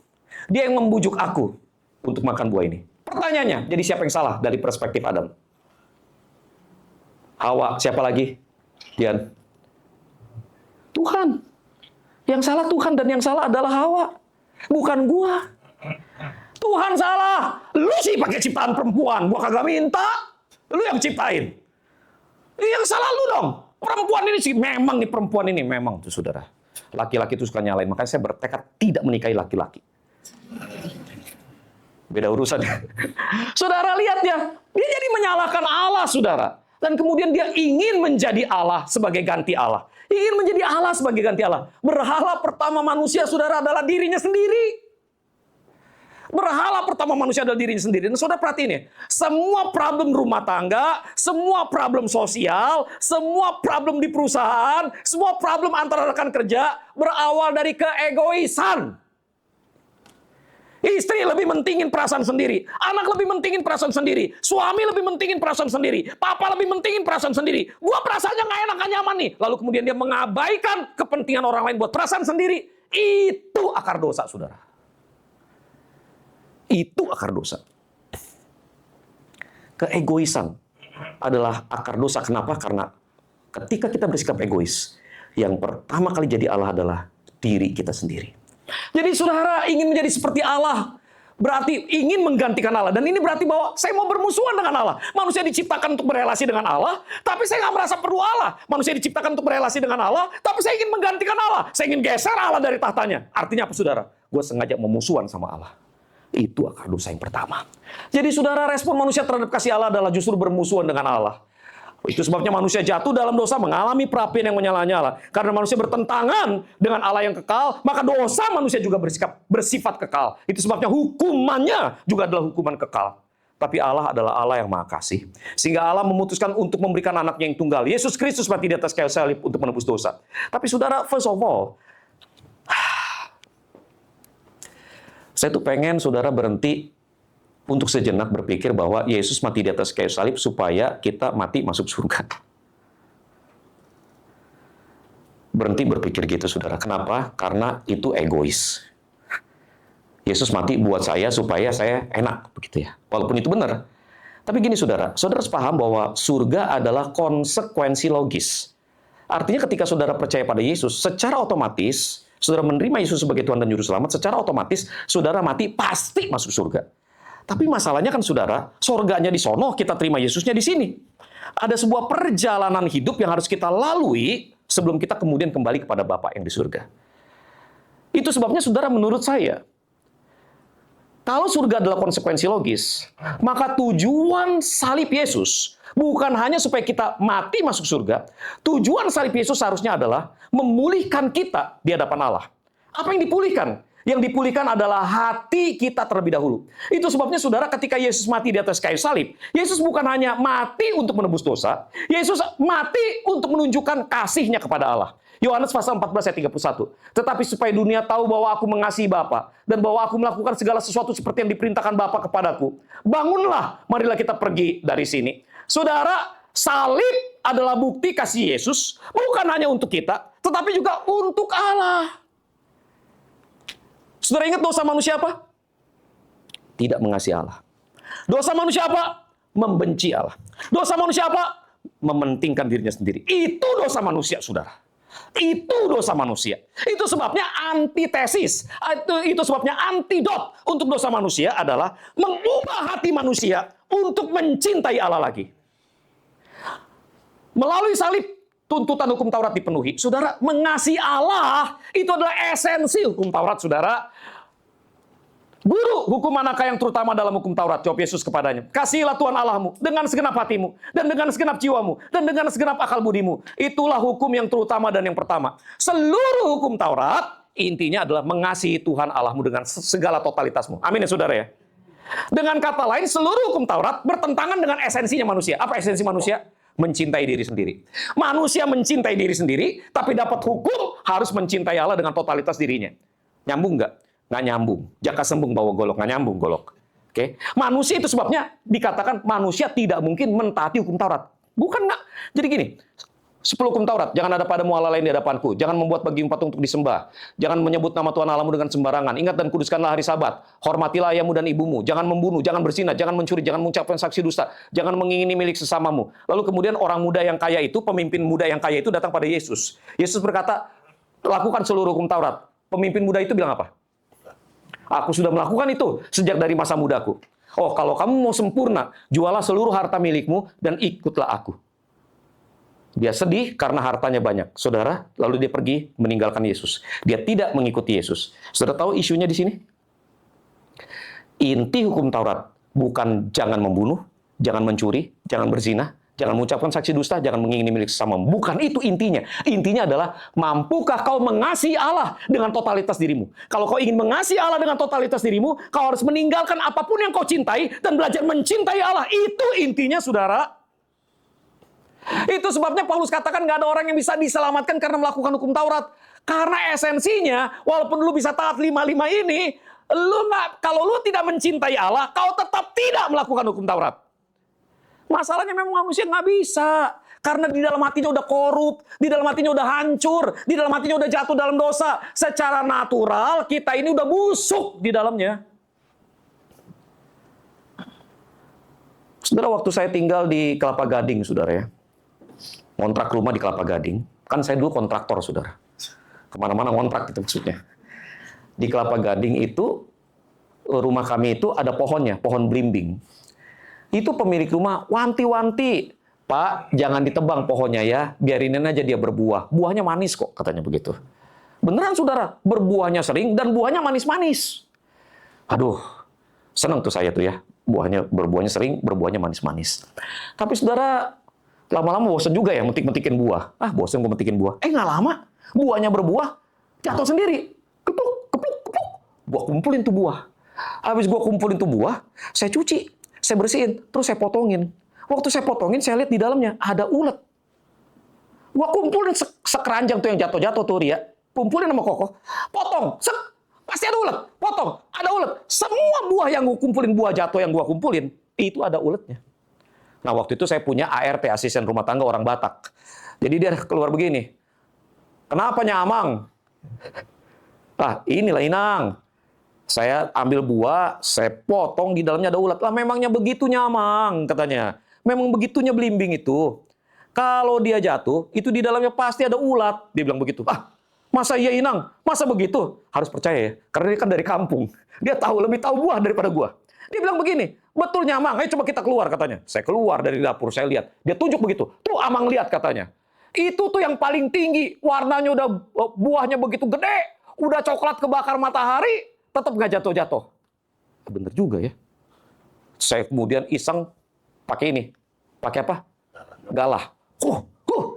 S1: dia yang membujuk aku untuk makan buah ini. Pertanyaannya, jadi siapa yang salah dari perspektif Adam? Hawa, siapa lagi? Dian. Tuhan. Yang salah Tuhan dan yang salah adalah Hawa. Bukan gua. Tuhan salah. Lu sih pakai ciptaan perempuan. Gua kagak minta. Lu yang ciptain. Yang salah lu dong. Perempuan ini sih. Memang nih perempuan ini. Memang tuh saudara. Laki-laki itu suka nyalain. Makanya saya bertekad tidak menikahi laki-laki. Beda urusan. Saudara lihat ya. Dia jadi menyalahkan Allah saudara. Dan kemudian dia ingin menjadi Allah sebagai ganti Allah. Ingin menjadi Allah sebagai ganti Allah. Berhala pertama manusia, saudara, adalah dirinya sendiri. Berhala pertama manusia adalah dirinya sendiri. Dan saudara perhatiin ya, semua problem rumah tangga, semua problem sosial, semua problem di perusahaan, semua problem antara rekan kerja, berawal dari keegoisan. Istri lebih mentingin perasaan sendiri. Anak lebih mentingin perasaan sendiri. Suami lebih mentingin perasaan sendiri. Papa lebih mentingin perasaan sendiri. Gua perasaannya nggak enak, nggak nyaman nih. Lalu kemudian dia mengabaikan kepentingan orang lain buat perasaan sendiri. Itu akar dosa, saudara. Itu akar dosa. Keegoisan adalah akar dosa. Kenapa? Karena ketika kita bersikap egois, yang pertama kali jadi Allah adalah diri kita sendiri. Jadi saudara ingin menjadi seperti Allah, berarti ingin menggantikan Allah. Dan ini berarti bahwa saya mau bermusuhan dengan Allah. Manusia diciptakan untuk berelasi dengan Allah, tapi saya nggak merasa perlu Allah. Manusia diciptakan untuk berelasi dengan Allah, tapi saya ingin menggantikan Allah. Saya ingin geser Allah dari tahtanya. Artinya apa saudara? Gue sengaja memusuhan sama Allah. Itu akar dosa yang pertama. Jadi saudara, respon manusia terhadap kasih Allah adalah justru bermusuhan dengan Allah. Itu sebabnya manusia jatuh dalam dosa, mengalami perapian yang menyala-nyala. Karena manusia bertentangan dengan Allah yang kekal, maka dosa manusia juga bersifat kekal. Itu sebabnya hukumannya juga adalah hukuman kekal. Tapi Allah adalah Allah yang Maha Kasih. Sehingga Allah memutuskan untuk memberikan anaknya yang tunggal, Yesus Kristus, mati di atas kayu salib untuk menebus dosa. Tapi saudara, first of all, saya tuh pengen saudara berhenti untuk sejenak berpikir bahwa Yesus mati di atas kayu salib supaya kita mati masuk surga. Berhenti berpikir gitu, saudara. Kenapa? Karena itu egois. Yesus mati buat saya supaya saya enak, begitu ya. Walaupun itu benar. Tapi gini, saudara. Saudara harus paham bahwa surga adalah konsekuensi logis. Artinya ketika saudara percaya pada Yesus, secara otomatis saudara menerima Yesus sebagai Tuhan dan Juru Selamat, secara otomatis saudara mati pasti masuk surga. Tapi masalahnya kan saudara, surganya di sono, kita terima Yesusnya di sini. Ada sebuah perjalanan hidup yang harus kita lalui sebelum kita kemudian kembali kepada Bapa yang di surga. Itu sebabnya saudara, menurut saya, kalau surga adalah konsekuensi logis, maka tujuan salib Yesus bukan hanya supaya kita mati masuk surga. Tujuan salib Yesus seharusnya adalah memulihkan kita di hadapan Allah. Apa yang dipulihkan? Yang dipulihkan adalah hati kita terlebih dahulu. Itu sebabnya saudara, ketika Yesus mati di atas kayu salib, Yesus bukan hanya mati untuk menebus dosa, Yesus mati untuk menunjukkan kasih-Nya kepada Allah. Yohanes pasal 14 ayat 31. Tetapi supaya dunia tahu bahwa aku mengasihi Bapa dan bahwa aku melakukan segala sesuatu seperti yang diperintahkan Bapa kepadaku. Bangunlah, marilah kita pergi dari sini. Saudara, salib adalah bukti kasih Yesus bukan hanya untuk kita, tetapi juga untuk Allah. Saudara ingat dosa manusia apa? Tidak mengasihi Allah. Dosa manusia apa? Membenci Allah. Dosa manusia apa? Mementingkan dirinya sendiri. Itu dosa manusia, saudara. Itu dosa manusia. Itu sebabnya antitesis. Itu sebabnya antidot untuk dosa manusia adalah mengubah hati manusia untuk mencintai Allah lagi. Melalui salib, tuntutan hukum Taurat dipenuhi. Saudara, mengasihi Allah itu adalah esensi hukum Taurat, saudara. Guru, hukum manakah yang terutama dalam hukum Taurat? Jawab Yesus kepadanya. Kasihilah Tuhan Allahmu dengan segenap hatimu, dan dengan segenap jiwamu, dan dengan segenap akal budimu. Itulah hukum yang terutama dan yang pertama. Seluruh hukum Taurat, intinya adalah mengasihi Tuhan Allahmu dengan segala totalitasmu. Amin ya saudara ya. Dengan kata lain, seluruh hukum Taurat bertentangan dengan esensinya manusia. Apa esensi manusia? Mencintai diri sendiri. Manusia mencintai diri sendiri, tapi dapat hukum harus mencintai Allah dengan totalitas dirinya. Nyambung nggak? Nggak nyambung. Jaka sembung bawa golok, nggak nyambung golok. Oke? Manusia itu sebabnya dikatakan manusia tidak mungkin mentaati hukum Taurat. Bukan nggak. Jadi gini, 10 hukum Taurat, jangan ada padamu Allah lain di hadapanku, jangan membuat bagimu patung untuk disembah, jangan menyebut nama Tuhan Allahmu dengan sembarangan, ingat dan kuduskanlah hari Sabat, hormatilah ayahmu dan ibumu, jangan membunuh, jangan berzina, jangan mencuri, jangan mengucapkan saksi dusta, jangan mengingini milik sesamamu. Lalu kemudian orang muda yang kaya itu, pemimpin muda yang kaya itu datang pada Yesus. Yesus berkata, lakukan seluruh hukum Taurat. Pemimpin muda itu bilang apa? Aku sudah melakukan itu sejak dari masa mudaku. Oh, kalau kamu mau sempurna, jualah seluruh harta milikmu dan ikutlah aku. Dia sedih karena hartanya banyak. Saudara, lalu dia pergi meninggalkan Yesus. Dia tidak mengikuti Yesus. Saudara tahu isunya di sini? Inti hukum Taurat bukan jangan membunuh, jangan mencuri, jangan berzina, jangan mengucapkan saksi dusta, jangan mengingini milik sesamamu. Bukan itu intinya. Intinya adalah, mampukah kau mengasihi Allah dengan totalitas dirimu? Kalau kau ingin mengasihi Allah dengan totalitas dirimu, kau harus meninggalkan apapun yang kau cintai dan belajar mencintai Allah. Itu intinya, saudara. Itu sebabnya Paulus katakan nggak ada orang yang bisa diselamatkan karena melakukan hukum Taurat. Karena esensinya, walaupun lu bisa taat 5-5 ini, kalau lu tidak mencintai Allah, kau tetap tidak melakukan hukum Taurat. Masalahnya memang manusia nggak bisa. Karena di dalam hatinya udah korup, di dalam hatinya udah hancur, di dalam hatinya udah jatuh dalam dosa. Secara natural, kita ini udah busuk di dalamnya. Saudara, waktu saya tinggal di Kelapa Gading, saudara ya. Ngontrak rumah di Kelapa Gading. Kan saya dulu kontraktor, saudara. Kemana-mana ngontrak gitu maksudnya. Di Kelapa Gading itu, rumah kami itu ada pohonnya, pohon belimbing. Itu pemilik rumah wanti-wanti, Pak, jangan ditebang pohonnya ya, biarinin aja dia berbuah. Buahnya manis kok, katanya begitu. Beneran, saudara, berbuahnya sering dan buahnya manis-manis. Aduh, Senang tuh saya tuh ya. Berbuahnya sering, berbuahnya manis-manis. Tapi saudara, lama-lama bosan juga ya metik-metikin buah. Bosan gue metikin buah. Nggak lama, buahnya berbuah, jatuh sendiri. Kepuk, kepuk, kepuk. Gua kumpulin tuh buah. Habis gua kumpulin tuh buah, saya cuci, saya bersihin, terus saya potongin. Waktu saya potongin, saya lihat di dalamnya ada ulet. Gua kumpulin sekeranjang tuh yang jatuh-jatuh tuh, Ria. Kumpulin sama Koko. Potong, pasti ada ulet. Potong, ada ulet. Semua buah yang gua kumpulin, buah jatuh yang gua kumpulin, itu ada uletnya. Nah, waktu itu saya punya ART, asisten rumah tangga orang Batak. Jadi dia keluar begini. Kenapa nyamang? Inilah inang. Saya ambil buah, saya potong, di dalamnya ada ulat. Memangnya begitu nyamang, katanya. Memang begitunya belimbing itu. Kalau dia jatuh, itu di dalamnya pasti ada ulat. Dia bilang begitu. Masa iya inang? Masa begitu? Harus percaya ya, karena dia kan dari kampung. Dia lebih tahu buah daripada gua. Dia bilang begini, betul nyamang, ayo coba kita keluar, katanya. Saya keluar dari dapur, saya lihat. Dia tunjuk begitu. Tuh Amang lihat, katanya. Itu tuh yang paling tinggi, warnanya udah, buahnya begitu gede, udah coklat kebakar matahari, tetap nggak jatuh-jatuh. Bener juga ya. Saya kemudian iseng pakai ini. Pakai apa? Galah.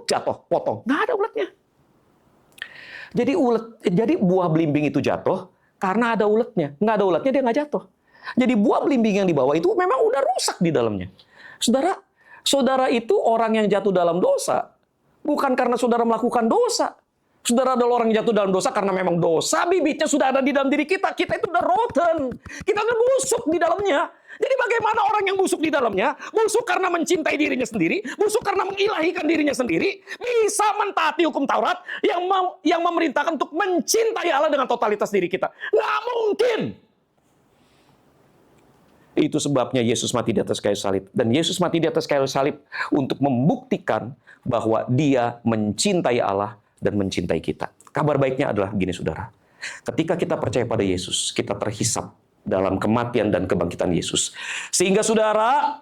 S1: Jatuh, potong. Nggak ada uletnya. Jadi buah belimbing itu jatuh karena ada uletnya. Nggak ada uletnya dia nggak jatuh. Jadi buah belimbing yang dibawa itu memang udah rusak di dalamnya. Saudara itu orang yang jatuh dalam dosa. Bukan karena saudara melakukan dosa. Saudara adalah orang yang jatuh dalam dosa karena memang dosa bibitnya sudah ada di dalam diri kita. Kita itu udah rotten. Kita udah busuk di dalamnya. Jadi bagaimana orang yang busuk di dalamnya, busuk karena mencintai dirinya sendiri, busuk karena mengilahikan dirinya sendiri, bisa mentaati hukum Taurat yang memerintahkan untuk mencintai Allah dengan totalitas diri kita. Nggak mungkin. Itu sebabnya Yesus mati di atas kayu salib. Dan Yesus mati di atas kayu salib untuk membuktikan bahwa dia mencintai Allah dan mencintai kita. Kabar baiknya adalah begini, saudara. Ketika kita percaya pada Yesus, kita terhisap dalam kematian dan kebangkitan Yesus. Sehingga saudara,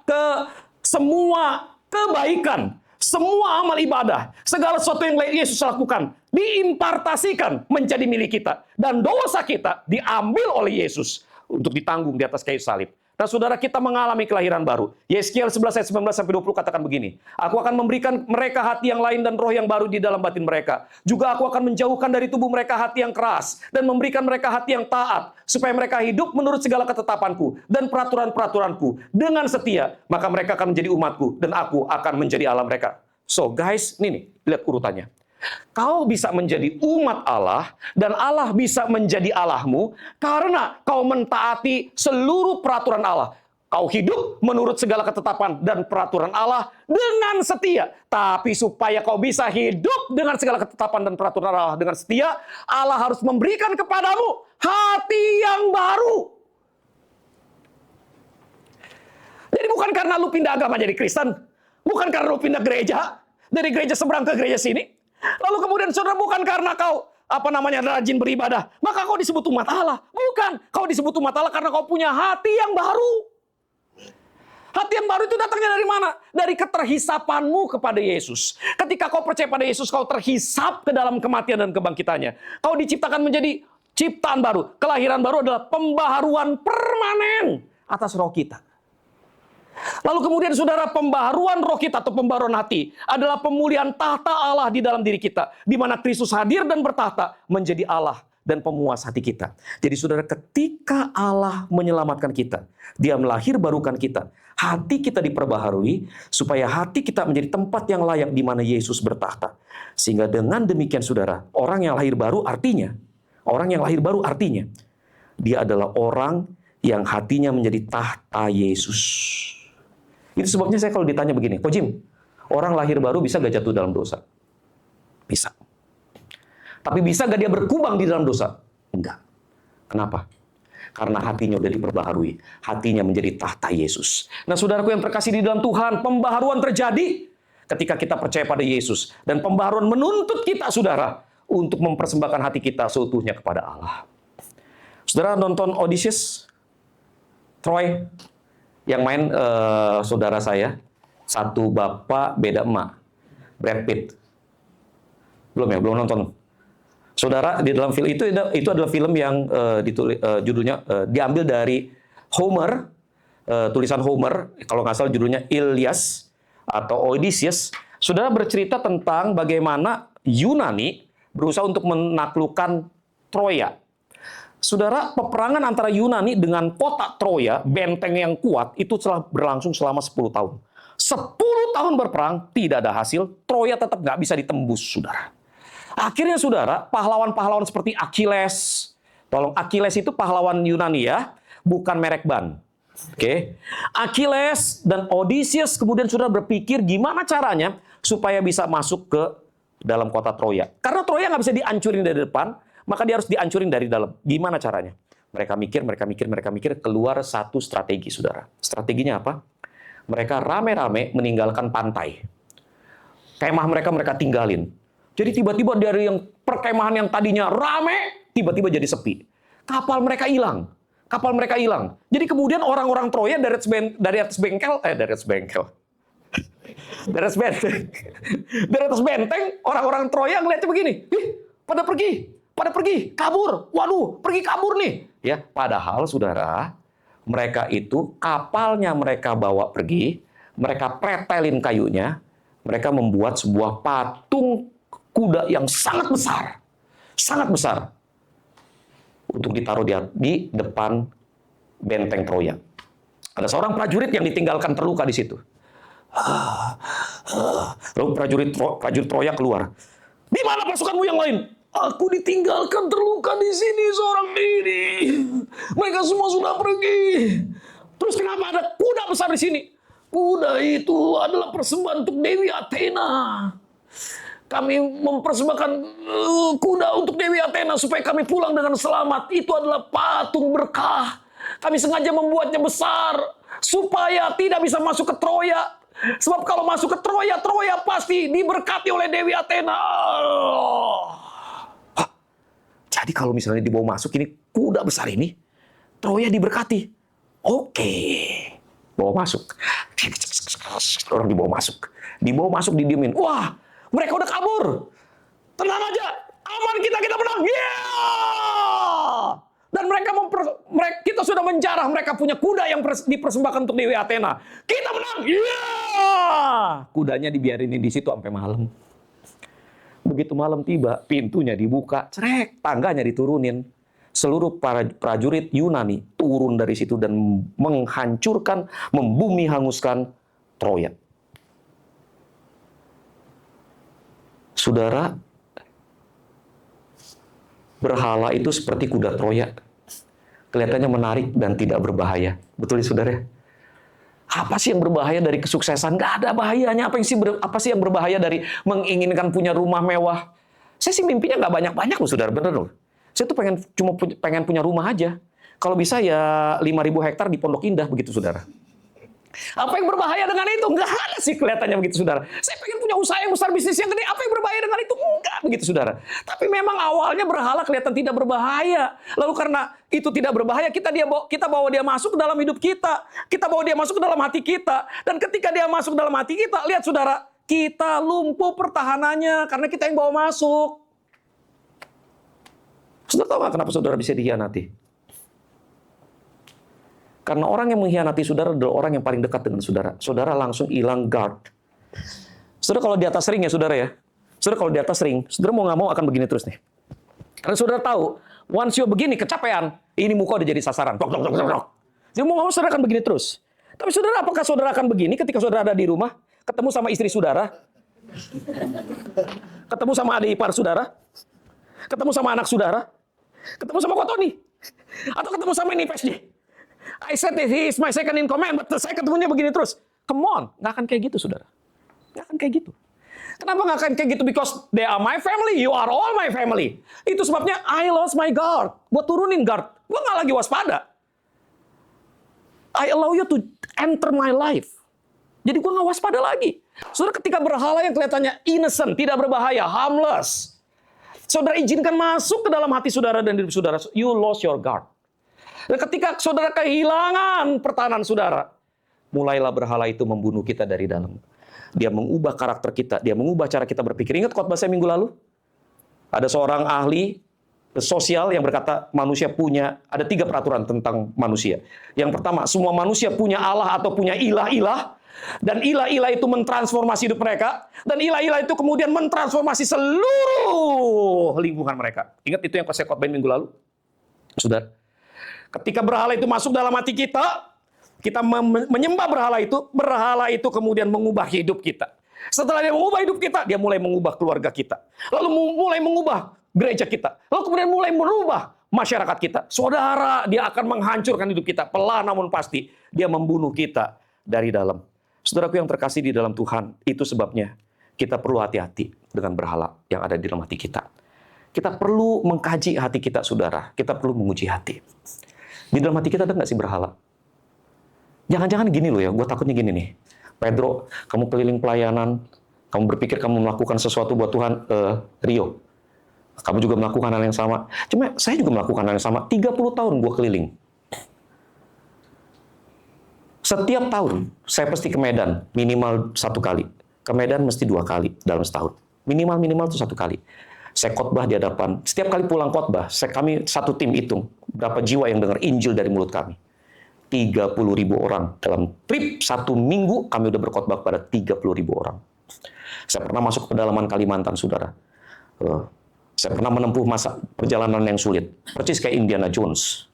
S1: semua kebaikan, semua amal ibadah, segala sesuatu yang Yesus lakukan, diimpartasikan menjadi milik kita. Dan dosa kita diambil oleh Yesus untuk ditanggung di atas kayu salib. Nah, saudara, kita mengalami kelahiran baru. Yeskiel 11 ayat 19-20 katakan begini. Aku akan memberikan mereka hati yang lain dan roh yang baru di dalam batin mereka. Juga aku akan menjauhkan dari tubuh mereka hati yang keras dan memberikan mereka hati yang taat, supaya mereka hidup menurut segala ketetapanku dan peraturan-peraturanku dengan setia. Maka mereka akan menjadi umatku dan aku akan menjadi Allah mereka. So guys, nih, lihat urutannya. Kau bisa menjadi umat Allah dan Allah bisa menjadi Allahmu karena kau mentaati seluruh peraturan Allah. Kau hidup menurut segala ketetapan dan peraturan Allah dengan setia. Tapi supaya kau bisa hidup dengan segala ketetapan dan peraturan Allah dengan setia, Allah harus memberikan kepadamu hati yang baru. Jadi bukan karena lu pindah agama jadi Kristen, bukan karena lu pindah gereja, dari gereja seberang ke gereja sini. Lalu kemudian saudara, bukan karena kau rajin beribadah, maka kau disebut umat Allah. Bukan, kau disebut umat Allah karena kau punya hati yang baru. Hati yang baru itu datangnya dari mana? Dari keterhisapanmu kepada Yesus. Ketika kau percaya pada Yesus, kau terhisap ke dalam kematian dan kebangkitannya. Kau diciptakan menjadi ciptaan baru. Kelahiran baru adalah pembaharuan permanen atas roh kita. Lalu kemudian saudara, pembaharuan roh kita atau pembaharuan hati adalah pemulihan tahta Allah di dalam diri kita, di mana Kristus hadir dan bertahta menjadi Allah dan pemuas hati kita. Jadi saudara, ketika Allah menyelamatkan kita, dia melahirbarukan kita, hati kita diperbaharui supaya hati kita menjadi tempat yang layak di mana Yesus bertahta. Sehingga dengan demikian saudara, orang yang lahir baru artinya dia adalah orang yang hatinya menjadi tahta Yesus. Itu sebabnya saya kalau ditanya begini, Ko Jim, orang lahir baru bisa gak jatuh dalam dosa? Bisa. Tapi bisa gak dia berkubang di dalam dosa? Enggak. Kenapa? Karena hatinya udah diperbaharui. Hatinya menjadi tahta Yesus. Nah, saudaraku yang terkasih di dalam Tuhan, pembaharuan terjadi ketika kita percaya pada Yesus. Dan pembaharuan menuntut kita, saudara, untuk mempersembahkan hati kita seutuhnya kepada Allah. Saudara nonton Odysseus? Troy? Yang main saudara saya, satu bapak beda emak, Brad Pitt. Belum nonton. Saudara, di dalam film itu adalah film yang judulnya diambil dari Homer, tulisan Homer, kalau nggak salah judulnya Ilias atau Odysseus, saudara bercerita tentang bagaimana Yunani berusaha untuk menaklukkan Troya. Saudara, peperangan antara Yunani dengan kota Troya, benteng yang kuat, itu telah berlangsung selama 10 tahun. 10 tahun berperang, tidak ada hasil, Troya tetap nggak bisa ditembus, saudara. Akhirnya, saudara, pahlawan-pahlawan seperti Achilles, tolong, Achilles itu pahlawan Yunani ya, bukan merek ban. Oke, Achilles dan Odysseus kemudian sudah berpikir gimana caranya supaya bisa masuk ke dalam kota Troya. Karena Troya nggak bisa dihancurin dari depan, maka dia harus dihancurin dari dalam. Gimana caranya? Mereka mikir, keluar satu strategi, saudara. Strateginya apa? Mereka rame-rame meninggalkan pantai. Kemah mereka tinggalin. Jadi tiba-tiba dari yang perkemahan yang tadinya rame, tiba-tiba jadi sepi. Kapal mereka hilang. Jadi kemudian orang-orang Troya dari atas benteng, orang-orang Troya ngeliatnya begini. Pada pergi, kabur. Waduh, pergi kabur nih. Ya, padahal saudara, mereka itu kapalnya mereka bawa pergi, mereka pretelin kayunya, mereka membuat sebuah patung kuda yang sangat besar untuk ditaruh di depan benteng Troya. Ada seorang prajurit yang ditinggalkan terluka di situ. Lalu prajurit Troya keluar. Di mana pasukanmu yang lain? Aku ditinggalkan terluka di sini seorang diri. Mereka semua sudah pergi. Terus kenapa ada kuda besar di sini? Kuda itu adalah persembahan untuk Dewi Athena. Kami mempersembahkan kuda untuk Dewi Athena supaya kami pulang dengan selamat. Itu adalah patung berkah. Kami sengaja membuatnya besar supaya tidak bisa masuk ke Troya. Sebab kalau masuk ke Troya, Troya pasti diberkati oleh Dewi Athena. Jadi kalau misalnya dibawa masuk ini kuda besar ini, Troya diberkati. Oke. Bawa masuk. Orang dibawa masuk, didiemin. Wah, mereka udah kabur. Tenang aja, aman kita menang. Yeah! Dan kita sudah menjarah mereka punya kuda yang dipersembahkan untuk Dewi Athena. Kita menang. Yeah! Kudanya dibiarin di situ sampai malam. Begitu malam tiba, pintunya dibuka, cerek, tangganya diturunin. Seluruh para prajurit Yunani turun dari situ dan menghancurkan, membumi hanguskan Troya. Saudara, berhala itu seperti kuda Troya. Kelihatannya menarik dan tidak berbahaya. Betul ya, saudara? Apa sih yang berbahaya dari kesuksesan? Nggak ada bahayanya. Apa sih yang berbahaya dari menginginkan punya rumah mewah? Saya sih mimpinya nggak banyak-banyak loh, saudara. Bener loh. Saya tuh pengen punya rumah aja. Kalau bisa ya 5.000 hektar di Pondok Indah, begitu, saudara. Apa yang berbahaya dengan itu? Nggak ada sih kelihatannya begitu, saudara. Saya pengen punya usaha yang besar, bisnis yang gede. Apa yang berbahaya dengan itu? Enggak, begitu, saudara. Tapi memang awalnya berhala kelihatan tidak berbahaya. Lalu karena itu tidak berbahaya, kita bawa dia masuk ke dalam hidup kita. Kita bawa dia masuk ke dalam hati kita. Dan ketika dia masuk ke dalam hati kita, lihat, saudara, kita lumpuh pertahanannya karena kita yang bawa masuk. Saudara tahu nggak kenapa saudara bisa dikhianati? Karena orang yang mengkhianati saudara adalah orang yang paling dekat dengan saudara. Saudara langsung hilang guard. Saudara kalau di atas ring ya, saudara ya. Saudara kalau di atas ring, saudara mau nggak mau akan begini terus nih. Karena saudara tahu, once you begini kecapean, ini muka udah jadi sasaran. Jadi mau nggak mau saudara akan begini terus. Tapi saudara, apakah saudara akan begini ketika saudara ada di rumah, ketemu sama istri saudara, ketemu sama adik ipar saudara, ketemu sama anak saudara, ketemu sama Kotoni, atau ketemu sama ini PSG. I said that he is my second in command, but saya ketemunya begini terus. Come on, nggak akan kayak gitu, saudara. Nggak akan kayak gitu. Kenapa nggak akan kayak gitu? Because they are my family, you are all my family. Itu sebabnya I lost my guard. Gue turunin guard. Gue nggak lagi waspada. I allow you to enter my life. Jadi gue nggak waspada lagi. Saudara, ketika berhala yang kelihatannya innocent, tidak berbahaya, harmless, saudara izinkan masuk ke dalam hati saudara dan hidup saudara, you lost your guard. Dan ketika saudara kehilangan pertahanan saudara, mulailah berhala itu membunuh kita dari dalam. Dia mengubah karakter kita, dia mengubah cara kita berpikir. Ingat khotbah saya minggu lalu? Ada seorang ahli sosial yang berkata manusia punya, ada 3 peraturan tentang manusia. Yang pertama, semua manusia punya Allah atau punya ilah-ilah, dan ilah-ilah itu mentransformasi hidup mereka, dan ilah-ilah itu kemudian mentransformasi seluruh lingkungan mereka. Ingat itu yang saya khotbahin minggu lalu? Saudara, ketika berhala itu masuk dalam hati kita menyembah berhala itu kemudian mengubah hidup kita. Setelah dia mengubah hidup kita, dia mulai mengubah keluarga kita. Lalu mulai mengubah gereja kita. Lalu kemudian mulai merubah masyarakat kita. Saudara, dia akan menghancurkan hidup kita. Pelan namun pasti, dia membunuh kita dari dalam. Saudaraku yang terkasih di dalam Tuhan, itu sebabnya kita perlu hati-hati dengan berhala yang ada di dalam hati kita. Kita perlu mengkaji hati kita, saudara. Kita perlu menguji hati. Di dalam hati kita ada nggak sih berhala? Jangan-jangan gini loh ya, gue takutnya gini nih. Pedro, kamu keliling pelayanan, kamu berpikir kamu melakukan sesuatu buat Tuhan, Rio. Kamu juga melakukan hal yang sama. Cuma saya juga melakukan hal yang sama. 30 tahun gue keliling. Setiap tahun, saya pasti ke Medan, minimal 1 kali. Ke Medan mesti 2 kali dalam setahun. Minimal itu 1 kali. Saya khotbah di hadapan, setiap kali pulang khotbah, kami satu tim hitung, berapa jiwa yang dengar Injil dari mulut kami. 30.000 orang. Dalam trip 1 minggu, kami udah berkhotbah kepada 30.000 orang. Saya pernah masuk ke pedalaman Kalimantan, saudara. Saya pernah menempuh masa perjalanan yang sulit. Persis kayak Indiana Jones.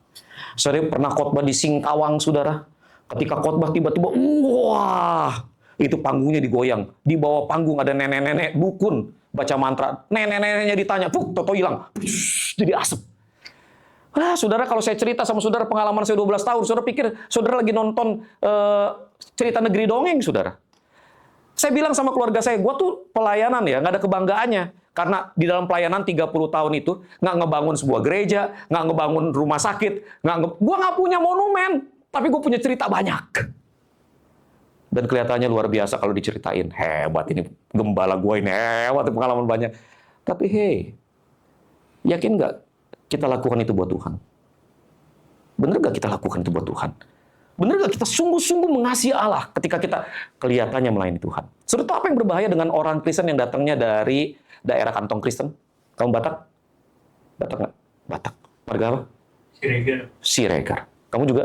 S1: Saya pernah khotbah di Singkawang, saudara. Ketika khotbah tiba-tiba, wah, itu panggungnya digoyang. Di bawah panggung ada nenek-nenek dukun baca mantra. Nenek-neneknya ditanya, toto hilang. Jadi asap. Saudara, kalau saya cerita sama saudara pengalaman saya 12 tahun, saudara pikir saudara lagi nonton cerita negeri dongeng, saudara. Saya bilang sama keluarga saya, gue tuh pelayanan ya, nggak ada kebanggaannya. Karena di dalam pelayanan 30 tahun itu, nggak ngebangun sebuah gereja, nggak ngebangun rumah sakit, gue nggak punya monumen, tapi gue punya cerita banyak. Dan kelihatannya luar biasa kalau diceritain. Hebat ini, gembala gue ini, hebat pengalaman banyak. Tapi hey, yakin nggak kita lakukan itu buat Tuhan? Bener gak kita lakukan itu buat Tuhan? Bener gak kita sungguh-sungguh mengasihi Allah ketika kita kelihatannya melayani Tuhan? Saudara, apa yang berbahaya dengan orang Kristen yang datangnya dari daerah kantong Kristen? Kamu Batak? Batak nggak? Batak. Marga apa?
S2: Siregar.
S1: Siregar. Kamu juga?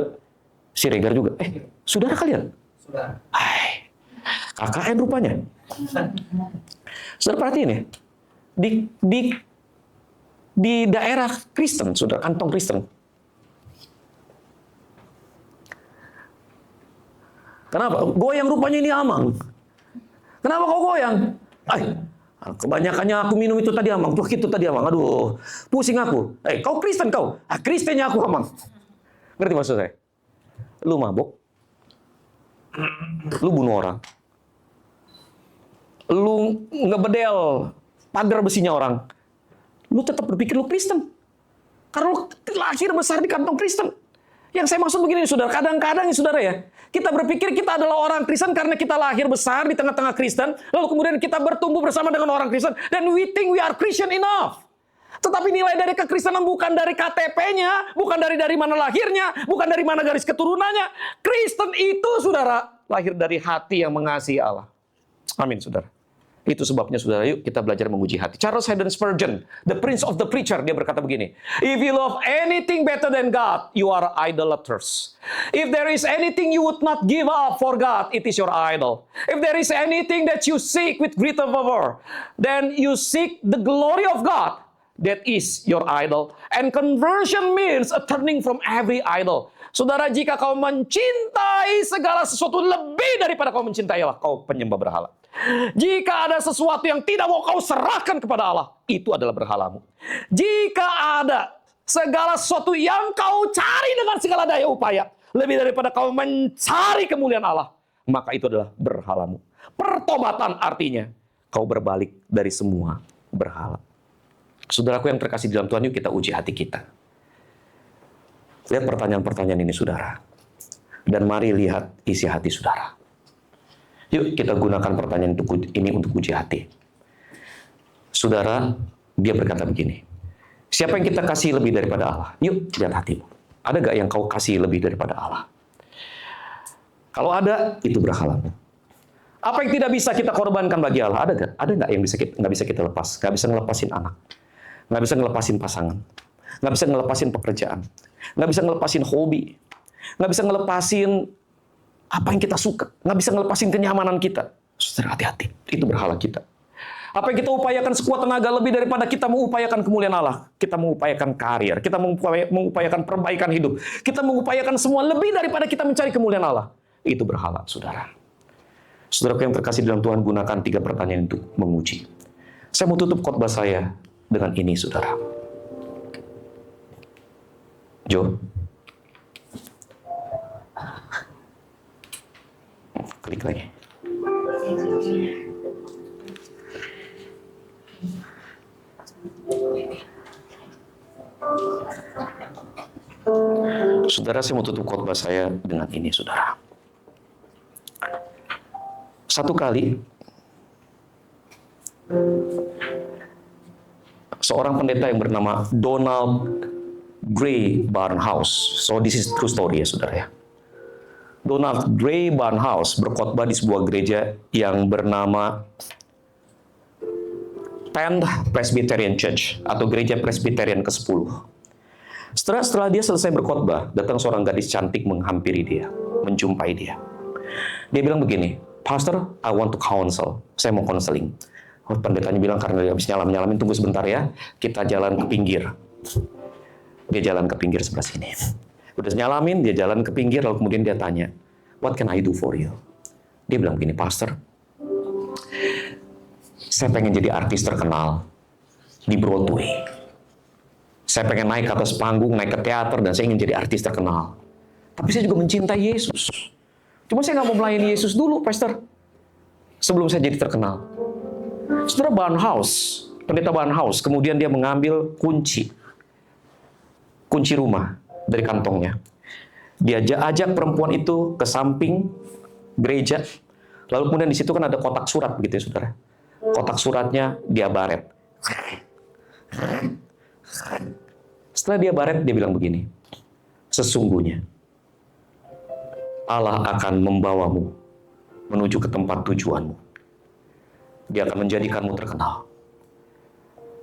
S1: Siregar juga? Saudara kalian?
S2: Saudara.
S1: Hai, KKN rupanya. Saudara perhatiin ya, di daerah Kristen, saudara, kantong Kristen. Kenapa? Goyang rupanya ini amang. Kenapa kau goyang? Kebanyakannya aku minum itu tadi amang. Tuh itu tadi amang. Aduh, pusing aku. Kau Kristen kau? Kristennya aku amang. Ngerti maksud saya? Lu mabok. Lu bunuh orang. Lu ngebedel pagar besinya orang. Lu tetap berpikir lu Kristen. Karena lu lahir besar di kantong Kristen. Yang saya maksud begini, saudara. Kadang-kadang, saudara ya, kita berpikir kita adalah orang Kristen karena kita lahir besar di tengah-tengah Kristen. Lalu kemudian kita bertumbuh bersama dengan orang Kristen. Dan we think we are Christian enough. Tetapi nilai dari kekristenan bukan dari KTP-nya, bukan dari mana lahirnya, bukan dari mana garis keturunannya. Kristen itu, saudara, lahir dari hati yang mengasihi Allah. Amin, saudara. Itu sebabnya, saudara, yuk kita belajar menguji hati. Charles Haddon Spurgeon, the prince of the preacher, dia berkata begini, if you love anything better than God, you are idolaters. If there is anything you would not give up for God, it is your idol. If there is anything that you seek with greater fervor, then you seek the glory of God. That is your idol. And conversion means a turning from every idol. Saudara, jika kau mencintai segala sesuatu lebih daripada kau mencintai Allah, kau penyembah berhala. Jika ada sesuatu yang tidak mau kau serahkan kepada Allah, itu adalah berhalamu. Jika ada segala sesuatu yang kau cari dengan segala daya upaya, lebih daripada kau mencari kemuliaan Allah, maka itu adalah berhalamu. Pertobatan artinya, kau berbalik dari semua berhala. Saudaraku yang terkasih di dalam Tuhan, yuk kita uji hati kita. Lihat pertanyaan-pertanyaan ini, saudara. Dan mari lihat isi hati saudara. Yuk kita gunakan pertanyaan ini untuk uji hati. Saudara, dia berkata begini. Siapa yang kita kasih lebih daripada Allah? Yuk, lihat hatimu. Ada gak yang kau kasih lebih daripada Allah? Kalau ada, itu berhalamu. Apa yang tidak bisa kita korbankan bagi Allah? Ada gak? Ada gak yang nggak bisa kita lepas? Nggak bisa ngelepasin anak. Nggak bisa ngelepasin pasangan. nggak bisa ngelepasin pekerjaan, nggak bisa ngelepasin hobi, nggak bisa ngelepasin apa yang kita suka, nggak bisa ngelepasin kenyamanan kita. Saudara, hati-hati, itu berhala kita. Apa yang kita upayakan sekuat tenaga lebih daripada kita mengupayakan kemuliaan Allah. Kita mengupayakan karir, kita mengupayakan perbaikan hidup, kita mengupayakan semua lebih daripada kita mencari kemuliaan Allah. Itu berhala, saudara. Saudaraku yang terkasih dalam Tuhan, gunakan 3 pertanyaan itu menguji. Saya mau tutup khotbah saya dengan ini, saudara. Jo. Klik lagi. Saudara, saya mau tutup khotbah saya dengan ini, saudara. Satu kali, seorang pendeta yang bernama Donald Gray Barnhouse. So this is true story ya, saudara ya. Donald Gray Barnhouse berkhotbah di sebuah gereja yang bernama 10th Presbyterian Church atau Gereja Presbyterian ke-10. Setelah dia selesai berkhotbah, datang seorang gadis cantik menghampiri dia, menjumpai dia. Dia bilang begini, "Pastor, I want to counsel." Saya mau konseling. Pendetanya bilang, karena dia habis nyalamin, tunggu sebentar ya, kita jalan ke pinggir. Dia jalan ke pinggir sebelah sini. Udah nyalamin, dia jalan ke pinggir, lalu kemudian dia tanya, "What can I do for you?" Dia bilang begini, "Pastor, saya pengen jadi artis terkenal di Broadway. Saya pengen naik ke atas panggung, naik ke teater, dan saya ingin jadi artis terkenal. Tapi saya juga mencintai Yesus. Cuma saya nggak mau melayani Yesus dulu, Pastor, sebelum saya jadi terkenal." Saudara, Barnhouse, pendeta Barnhouse, kemudian dia mengambil kunci rumah dari kantongnya. Dia ajak perempuan itu ke samping gereja, lalu kemudian di situ kan ada kotak surat begitu ya, saudara. Kotak suratnya dia baret. Setelah dia baret, dia bilang begini, "Sesungguhnya Allah akan membawamu menuju ke tempat tujuanmu. Dia akan menjadikanmu terkenal.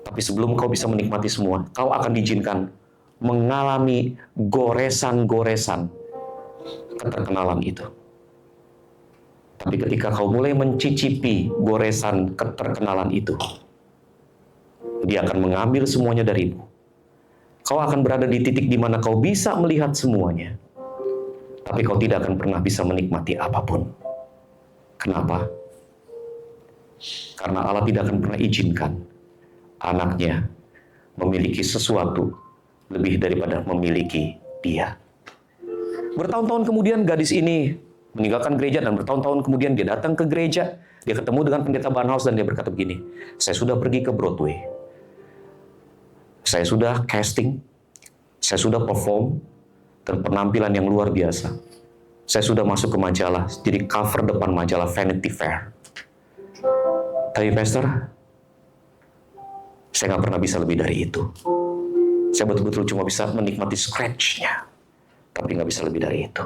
S1: Tapi sebelum kau bisa menikmati semua, kau akan diizinkan mengalami goresan-goresan keterkenalan itu. Tapi ketika kau mulai mencicipi goresan keterkenalan itu, dia akan mengambil semuanya darimu. Kau akan berada di titik di mana kau bisa melihat semuanya, tapi kau tidak akan pernah bisa menikmati apapun. Kenapa? Karena Allah tidak akan pernah izinkan anaknya memiliki sesuatu lebih daripada memiliki dia." Bertahun-tahun kemudian gadis ini meninggalkan gereja, dan bertahun-tahun kemudian dia datang ke gereja, dia ketemu dengan pendeta Barnhouse dan dia berkata begini, "Saya sudah pergi ke Broadway. Saya sudah casting, saya sudah perform, dan penampilan yang luar biasa. Saya sudah masuk ke majalah, jadi cover depan majalah Vanity Fair. Tapi Pastor, saya nggak pernah bisa lebih dari itu. Saya betul-betul cuma bisa menikmati scratch-nya, tapi nggak bisa lebih dari itu."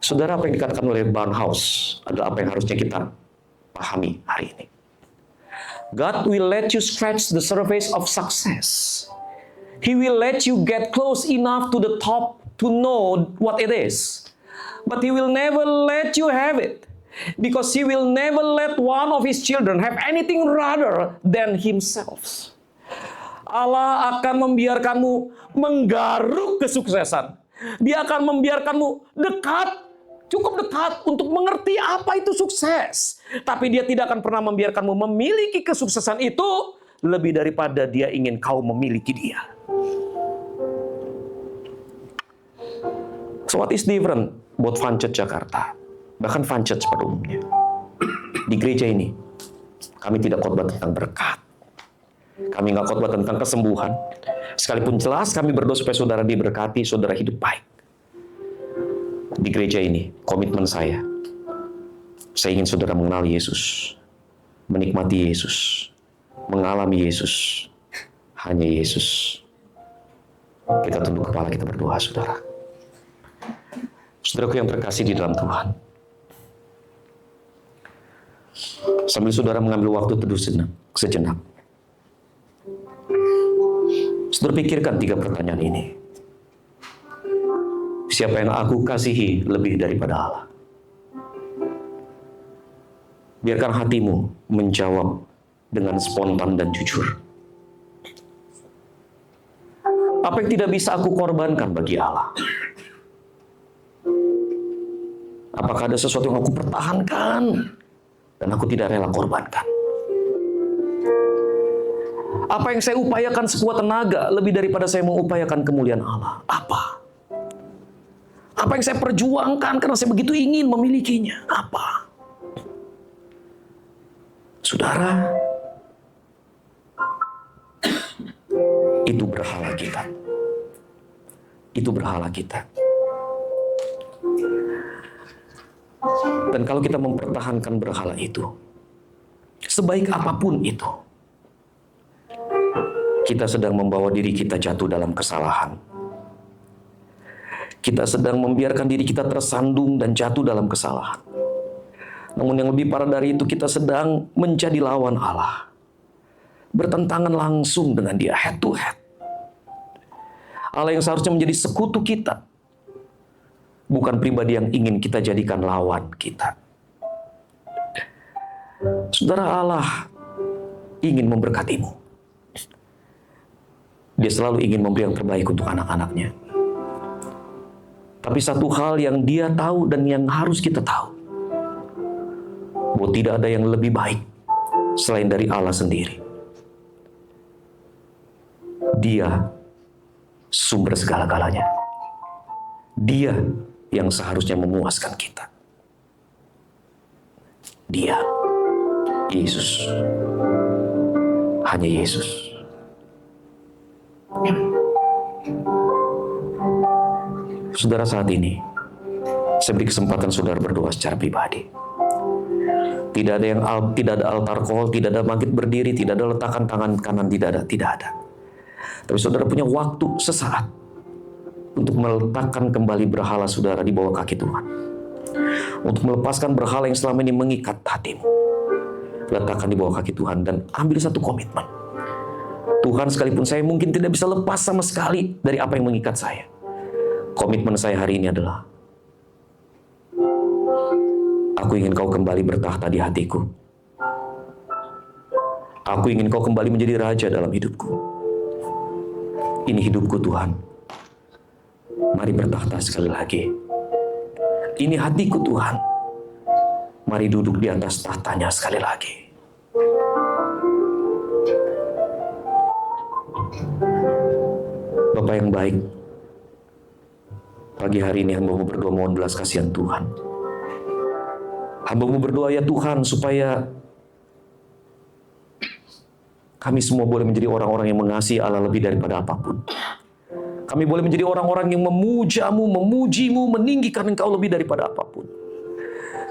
S1: Saudara, apa yang dikatakan oleh Barnhouse adalah apa yang harusnya kita pahami hari ini. God will let you scratch the surface of success. He will let you get close enough to the top to know what it is. But He will never let you have it. Because He will never let one of His children have anything rather than Himself. Allah akan membiarkanmu menggaruk kesuksesan. Dia akan membiarkanmu dekat, cukup dekat untuk mengerti apa itu sukses. Tapi Dia tidak akan pernah membiarkanmu memiliki kesuksesan itu lebih daripada Dia ingin kau memiliki Dia. So what is different buat Fun Church Jakarta? Bahkan Fun Church pada umumnya. Di gereja ini, kami tidak khotbah tentang berkat. Kami nggak khotbah tentang kesembuhan. Sekalipun jelas kami berdoa supaya saudara diberkati, saudara hidup baik. Di gereja ini, komitmen saya ingin saudara mengenal Yesus, menikmati Yesus, mengalami Yesus, hanya Yesus. Kita tunduk kepala, kita berdoa, saudara. Saudaraku yang terkasih di dalam Tuhan, sambil saudara mengambil waktu teduh sejenak, Saudara pikirkan 3 pertanyaan ini. Siapa yang aku kasihi lebih daripada Allah? Biarkan hatimu menjawab dengan spontan dan jujur. Apa yang tidak bisa aku korbankan bagi Allah? Apakah ada sesuatu yang aku pertahankan dan aku tidak rela korbankan? Apa yang saya upayakan sekuat tenaga lebih daripada saya mengupayakan kemuliaan Allah? Apa? Apa yang saya perjuangkan karena saya begitu ingin memilikinya? Apa? Saudara, itu berhala kita. Itu berhala kita. Dan kalau kita mempertahankan berhala itu, sebaik apapun itu, kita sedang membawa diri kita jatuh dalam kesalahan. Kita sedang membiarkan diri kita tersandung dan jatuh dalam kesalahan. Namun yang lebih parah dari itu, kita sedang menjadi lawan Allah. Bertentangan langsung dengan Dia, head to head. Allah yang seharusnya menjadi sekutu kita, bukan pribadi yang ingin kita jadikan lawan kita. Saudara, Allah ingin memberkatimu. Dia selalu ingin memberi yang terbaik untuk anak-anaknya. Tapi satu hal yang Dia tahu dan yang harus kita tahu, bahwa tidak ada yang lebih baik selain dari Allah sendiri. Dia sumber segala-galanya. Dia yang seharusnya memuaskan kita. Dia, Yesus. Hanya Yesus. Saudara, saat ini saya beri kesempatan saudara berdoa secara pribadi. Tidak ada altar call, tidak ada bangkit berdiri, tidak ada letakkan tangan kanan, tidak ada. Tapi saudara punya waktu sesaat untuk meletakkan kembali berhala saudara di bawah kaki Tuhan. Untuk melepaskan berhala yang selama ini mengikat hatimu. Letakkan di bawah kaki Tuhan dan ambil satu komitmen. Tuhan, sekalipun saya mungkin tidak bisa lepas sama sekali dari apa yang mengikat saya, komitmen saya hari ini adalah, aku ingin Kau kembali bertahta di hatiku. Aku ingin Kau kembali menjadi raja dalam hidupku. Ini hidupku Tuhan. Mari bertahta sekali lagi. Ini hatiku Tuhan. Mari duduk di atas tahtanya sekali lagi. Bapa yang baik, pagi hari ini hamba-Mu berdoa mohon belas kasihan Tuhan. Hamba-Mu berdoa ya Tuhan supaya kami semua boleh menjadi orang-orang yang mengasihi Allah lebih daripada apapun. Kami boleh menjadi orang-orang yang memuja-Mu, memuji-Mu, meninggikan Engkau lebih daripada apapun.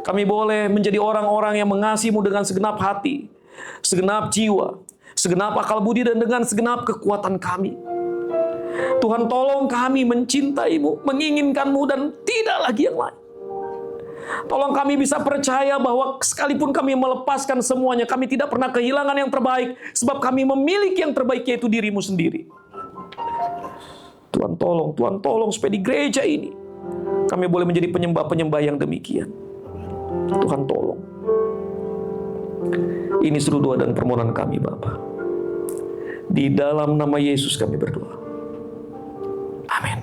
S1: Kami boleh menjadi orang-orang yang mengasihi-Mu dengan segenap hati, segenap jiwa, segenap akal budi, dan dengan segenap kekuatan kami. Tuhan, tolong kami mencintai-Mu, menginginkan-Mu, dan tidak lagi yang lain. Tolong kami bisa percaya bahwa sekalipun kami melepaskan semuanya, kami tidak pernah kehilangan yang terbaik, sebab kami memiliki yang terbaik, yaitu diri-Mu sendiri. Tuhan tolong supaya di gereja ini kami boleh menjadi penyembah-penyembah yang demikian. Tuhan tolong. Ini seru doa dan permohonan kami Bapa. Di dalam nama Yesus kami berdoa. Amin.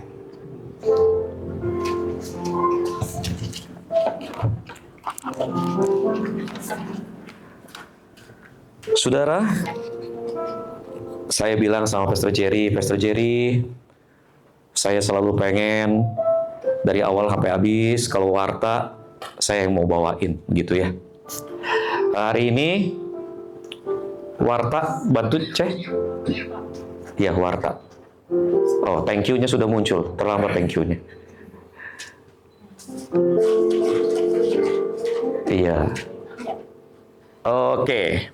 S1: Saudara, saya bilang sama Pastor Jerry, saya selalu pengen dari awal sampai habis kalau warta saya yang mau bawain, gitu ya. Hari ini warta bantu cek. Ya, warta. Oh, thank you-nya sudah muncul. Terlambat thank you-nya. Iya. Oke.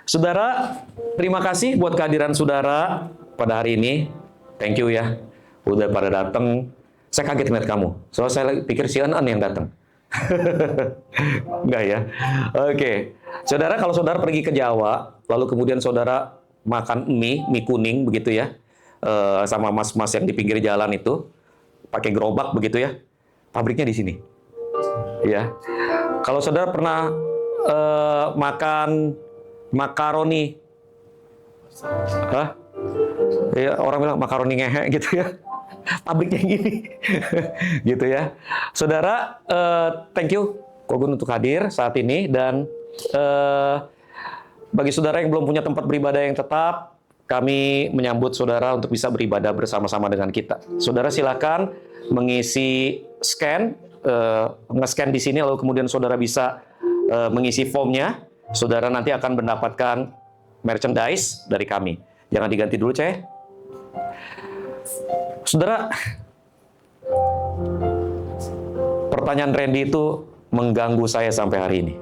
S1: Saudara, terima kasih buat kehadiran saudara pada hari ini. Thank you ya. Udah pada datang. Saya kaget ngeliat kamu. Soalnya saya pikir si An yang datang. Enggak ya. Oke. Saudara, kalau saudara pergi ke Jawa, lalu kemudian saudara makan mie kuning begitu ya, sama mas-mas yang di pinggir jalan itu, pakai gerobak begitu ya, pabriknya di sini. Ya, kalau saudara pernah makan makaroni, ya, orang bilang makaroni ngehe gitu ya, pabriknya gini, gitu ya. Saudara, thank you Kogun untuk hadir saat ini, dan bagi saudara yang belum punya tempat beribadah yang tetap, kami menyambut saudara untuk bisa beribadah bersama-sama dengan kita. Saudara silakan mengisi nge-scan di sini, lalu kemudian saudara bisa mengisi formnya. Saudara nanti akan mendapatkan merchandise dari kami. Jangan diganti dulu, Ceh. Saudara, pertanyaan Randy itu mengganggu saya sampai hari ini.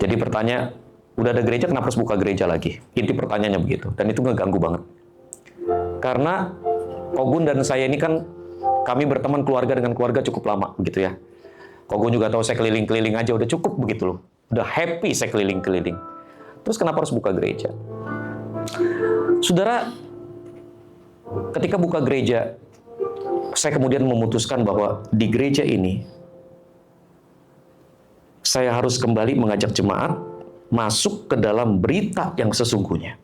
S1: Jadi pertanyaan, udah ada gereja, kenapa harus buka gereja lagi? Inti pertanyaannya begitu, dan itu ngeganggu banget. Karena Kogun dan saya ini kan, kami berteman keluarga dengan keluarga cukup lama, begitu ya. Kogun juga tahu saya keliling-keliling aja udah cukup begitu loh. Udah happy saya keliling-keliling. Terus kenapa harus buka gereja? Saudara, ketika buka gereja, saya kemudian memutuskan bahwa di gereja ini, saya harus kembali mengajak jemaat masuk ke dalam berita yang sesungguhnya.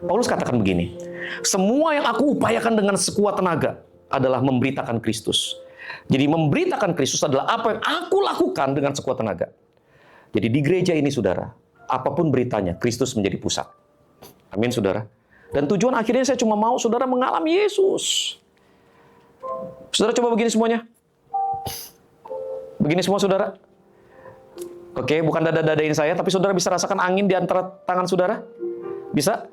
S1: Paulus katakan begini, semua yang aku upayakan dengan sekuat tenaga adalah memberitakan Kristus. Jadi memberitakan Kristus adalah apa yang aku lakukan dengan sekuat tenaga. Jadi di gereja ini, saudara, apapun beritanya, Kristus menjadi pusat. Amin, saudara. Dan tujuan akhirnya saya cuma mau saudara mengalami Yesus. Saudara coba begini semuanya. Begini semua, saudara. Oke, bukan dada-dadain saya, tapi saudara bisa rasakan angin di antara tangan saudara? Bisa?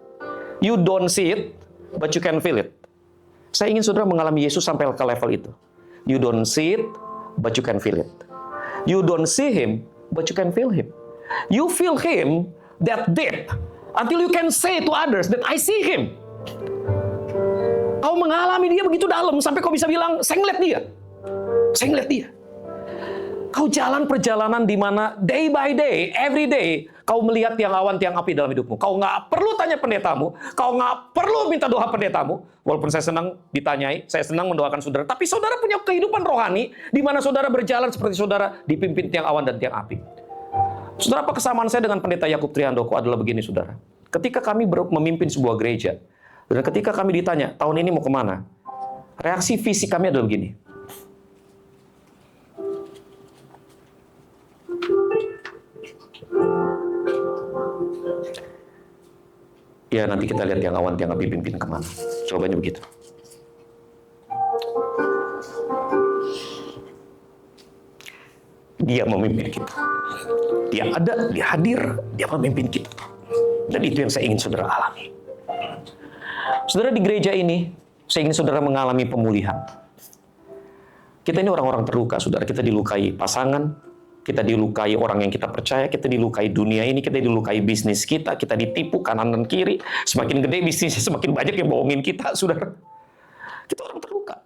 S1: You don't see it, but you can feel it. Saya ingin saudara mengalami Yesus sampai ke level itu. You don't see it, but you can feel it. You don't see Him, but you can feel Him. You feel Him that deep, until you can say to others that I see Him. Kau mengalami Dia begitu dalam, sampai kau bisa bilang, saya ngeliat Dia. Saya ngeliat Dia. Kau jalan perjalanan di mana day by day, every day, kau melihat tiang awan, tiang api dalam hidupmu. Kau nggak perlu tanya pendetamu, kau nggak perlu minta doa pendetamu. Walaupun saya senang ditanyai, saya senang mendoakan saudara. Tapi saudara punya kehidupan rohani, di mana saudara berjalan seperti saudara dipimpin tiang awan dan tiang api. Saudara, apa kesamaan saya dengan pendeta Yakub Trihandoko adalah begini, saudara. Ketika kami memimpin sebuah gereja, dan ketika kami ditanya, tahun ini mau kemana? Reaksi fisik kami adalah begini. Ya, nanti kita lihat tiang awan, tiang api pimpin kemana. Jawabannya begitu. Dia memimpin kita. Dia ada, dia hadir, dia memimpin kita. Dan itu yang saya ingin saudara alami. Saudara, di gereja ini, saya ingin saudara mengalami pemulihan. Kita ini orang-orang terluka, saudara. Kita dilukai pasangan, kita dilukai orang yang kita percaya, kita dilukai dunia ini, kita dilukai bisnis kita ditipu kanan dan kiri. Semakin gede bisnisnya, semakin banyak yang bohongin kita, saudara. Kita orang terluka.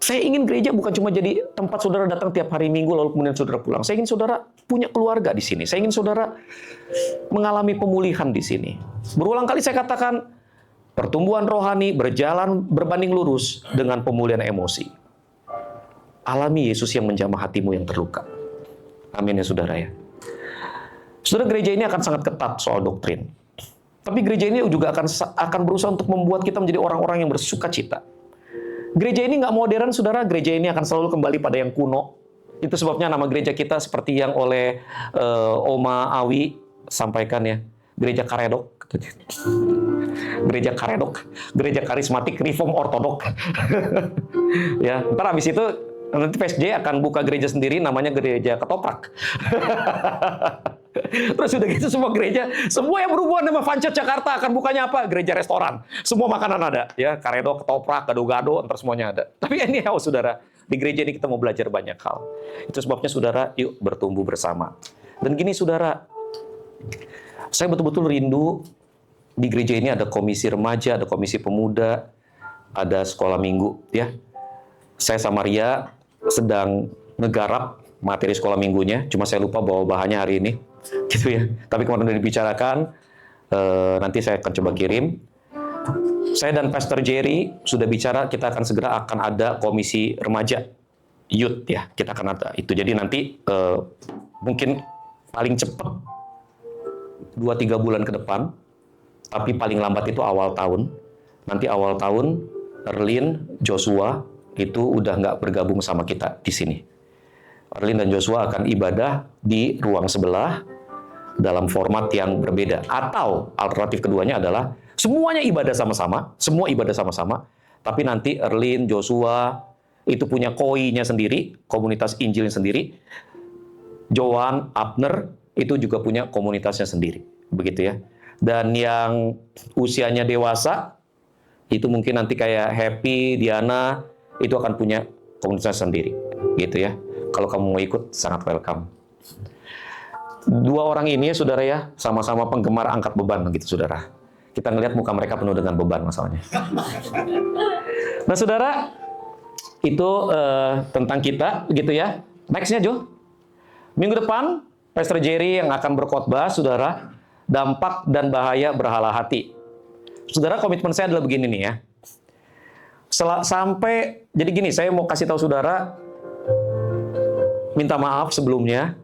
S1: Saya ingin gereja bukan cuma jadi tempat saudara datang tiap hari Minggu lalu kemudian saudara pulang. Saya ingin saudara punya keluarga di sini. Saya ingin saudara mengalami pemulihan di sini. Berulang kali saya katakan, pertumbuhan rohani berjalan berbanding lurus dengan pemulihan emosi. Alami Yesus yang menjamah hatimu yang terluka. Amin ya saudara ya. Saudara, gereja ini akan sangat ketat soal doktrin. Tapi gereja ini juga akan berusaha untuk membuat kita menjadi orang-orang yang bersuka cita. Gereja ini nggak modern, saudara. Gereja ini akan selalu kembali pada yang kuno. Itu sebabnya nama gereja kita seperti yang oleh Oma Awi sampaikan ya. Gereja Karedok. Gereja Karedok. Gereja karismatik reform ortodok. Ya, ntar habis itu nanti PSJ akan buka gereja sendiri namanya gereja ketoprak. Terus udah gitu semua gereja, semua yang berhubungan dengan Vancet Jakarta akan bukanya apa? Gereja restoran. Semua makanan ada, ya, karedok, ketoprak, gado-gado, ntar semuanya ada. Tapi anyhow, saudara, di gereja ini kita mau belajar banyak hal. Itu sebabnya saudara, yuk bertumbuh bersama. Dan gini saudara, saya betul-betul rindu di gereja ini ada komisi remaja, ada komisi pemuda, ada sekolah minggu, ya. Saya sama Ria sedang ngegarap materi sekolah minggunya, cuma saya lupa bawa bahannya hari ini. gitu ya. Tapi kemarin udah dibicarakan, nanti saya akan coba kirim. Saya dan Pastor Jerry sudah bicara, kita akan segera akan ada komisi remaja youth ya, kita akan ada itu. Jadi nanti mungkin paling cepat 2-3 bulan ke depan, tapi paling lambat itu awal tahun. Nanti awal tahun Erlin, Joshua itu udah nggak bergabung sama kita di sini. Erlin dan Joshua akan ibadah di ruang sebelah dalam format yang berbeda. Atau alternatif keduanya adalah semuanya ibadah sama-sama, semua ibadah sama-sama, tapi nanti Erlin, Joshua itu punya koinya sendiri, komunitas Injilnya sendiri. Joan, Abner itu juga punya komunitasnya sendiri, begitu ya. Dan yang usianya dewasa itu mungkin nanti kayak Happy, Diana itu akan punya komunitas sendiri, gitu ya. Kalau kamu mau ikut, sangat welcome. 2 orang ini, saudara ya, sama-sama penggemar angkat beban, gitu, saudara. Kita ngelihat muka mereka penuh dengan beban masalahnya. Nah, saudara, itu tentang kita, gitu ya. Next-nya, Jo. Minggu depan, Pastor Jerry yang akan berkhotbah, saudara, dampak dan bahaya berhala hati. Saudara, komitmen saya adalah begini nih ya. Jadi gini, saya mau kasih tahu saudara, minta maaf sebelumnya,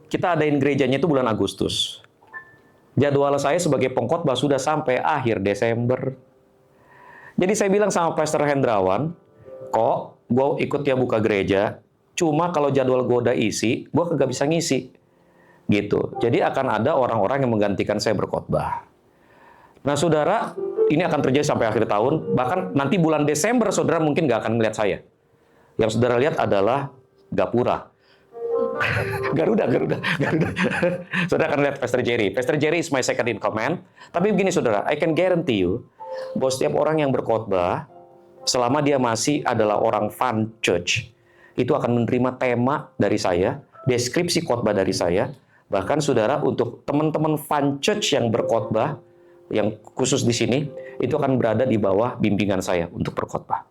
S1: kita adain gerejanya itu bulan Agustus. Jadwal saya sebagai pengkhotbah sudah sampai akhir Desember. Jadi saya bilang sama Pastor Hendrawan, kok gue ikut ya buka gereja, cuma kalau jadwal gue udah isi, gue kagak bisa ngisi. Gitu. Jadi akan ada orang-orang yang menggantikan saya berkhotbah. Nah, saudara, ini akan terjadi sampai akhir tahun. Bahkan nanti bulan Desember, saudara mungkin nggak akan melihat saya. Yang saudara lihat adalah Gapura. Garuda. Saudara akan lihat Pastor Jerry. Pastor Jerry is my second in command. Tapi begini, saudara, I can guarantee you, bahwa setiap orang yang berkhotbah, selama dia masih adalah orang fun church, itu akan menerima tema dari saya, deskripsi khotbah dari saya. Bahkan, saudara, untuk teman-teman fun church yang berkhotbah, yang khusus di sini, itu akan berada di bawah bimbingan saya untuk berkhotbah.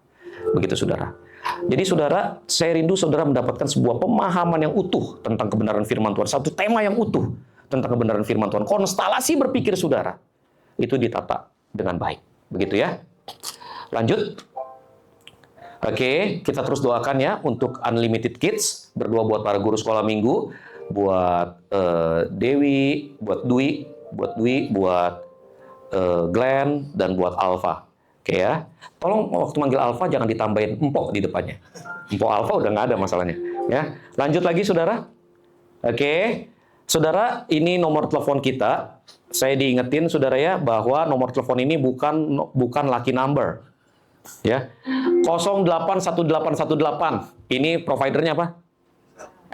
S1: Begitu, saudara. Jadi, saudara, saya rindu saudara mendapatkan sebuah pemahaman yang utuh tentang kebenaran firman Tuhan. Satu tema yang utuh tentang kebenaran firman Tuhan. Konstelasi berpikir saudara, itu ditata dengan baik. Begitu ya. Lanjut. Oke, kita terus doakan ya untuk Unlimited Kids. Berdoa buat para guru sekolah minggu. Buat Dewi, buat Dwi, buat Glenn, dan buat Alfa. Oke ya. Tolong waktu manggil Alfa jangan ditambahin empok di depannya. Empok Alfa udah nggak ada masalahnya. Ya. Lanjut lagi, saudara. Oke. Saudara, ini nomor telepon kita. Saya diingetin, saudara ya, bahwa nomor telepon ini bukan lucky number. Ya. 081818. Ini providernya apa?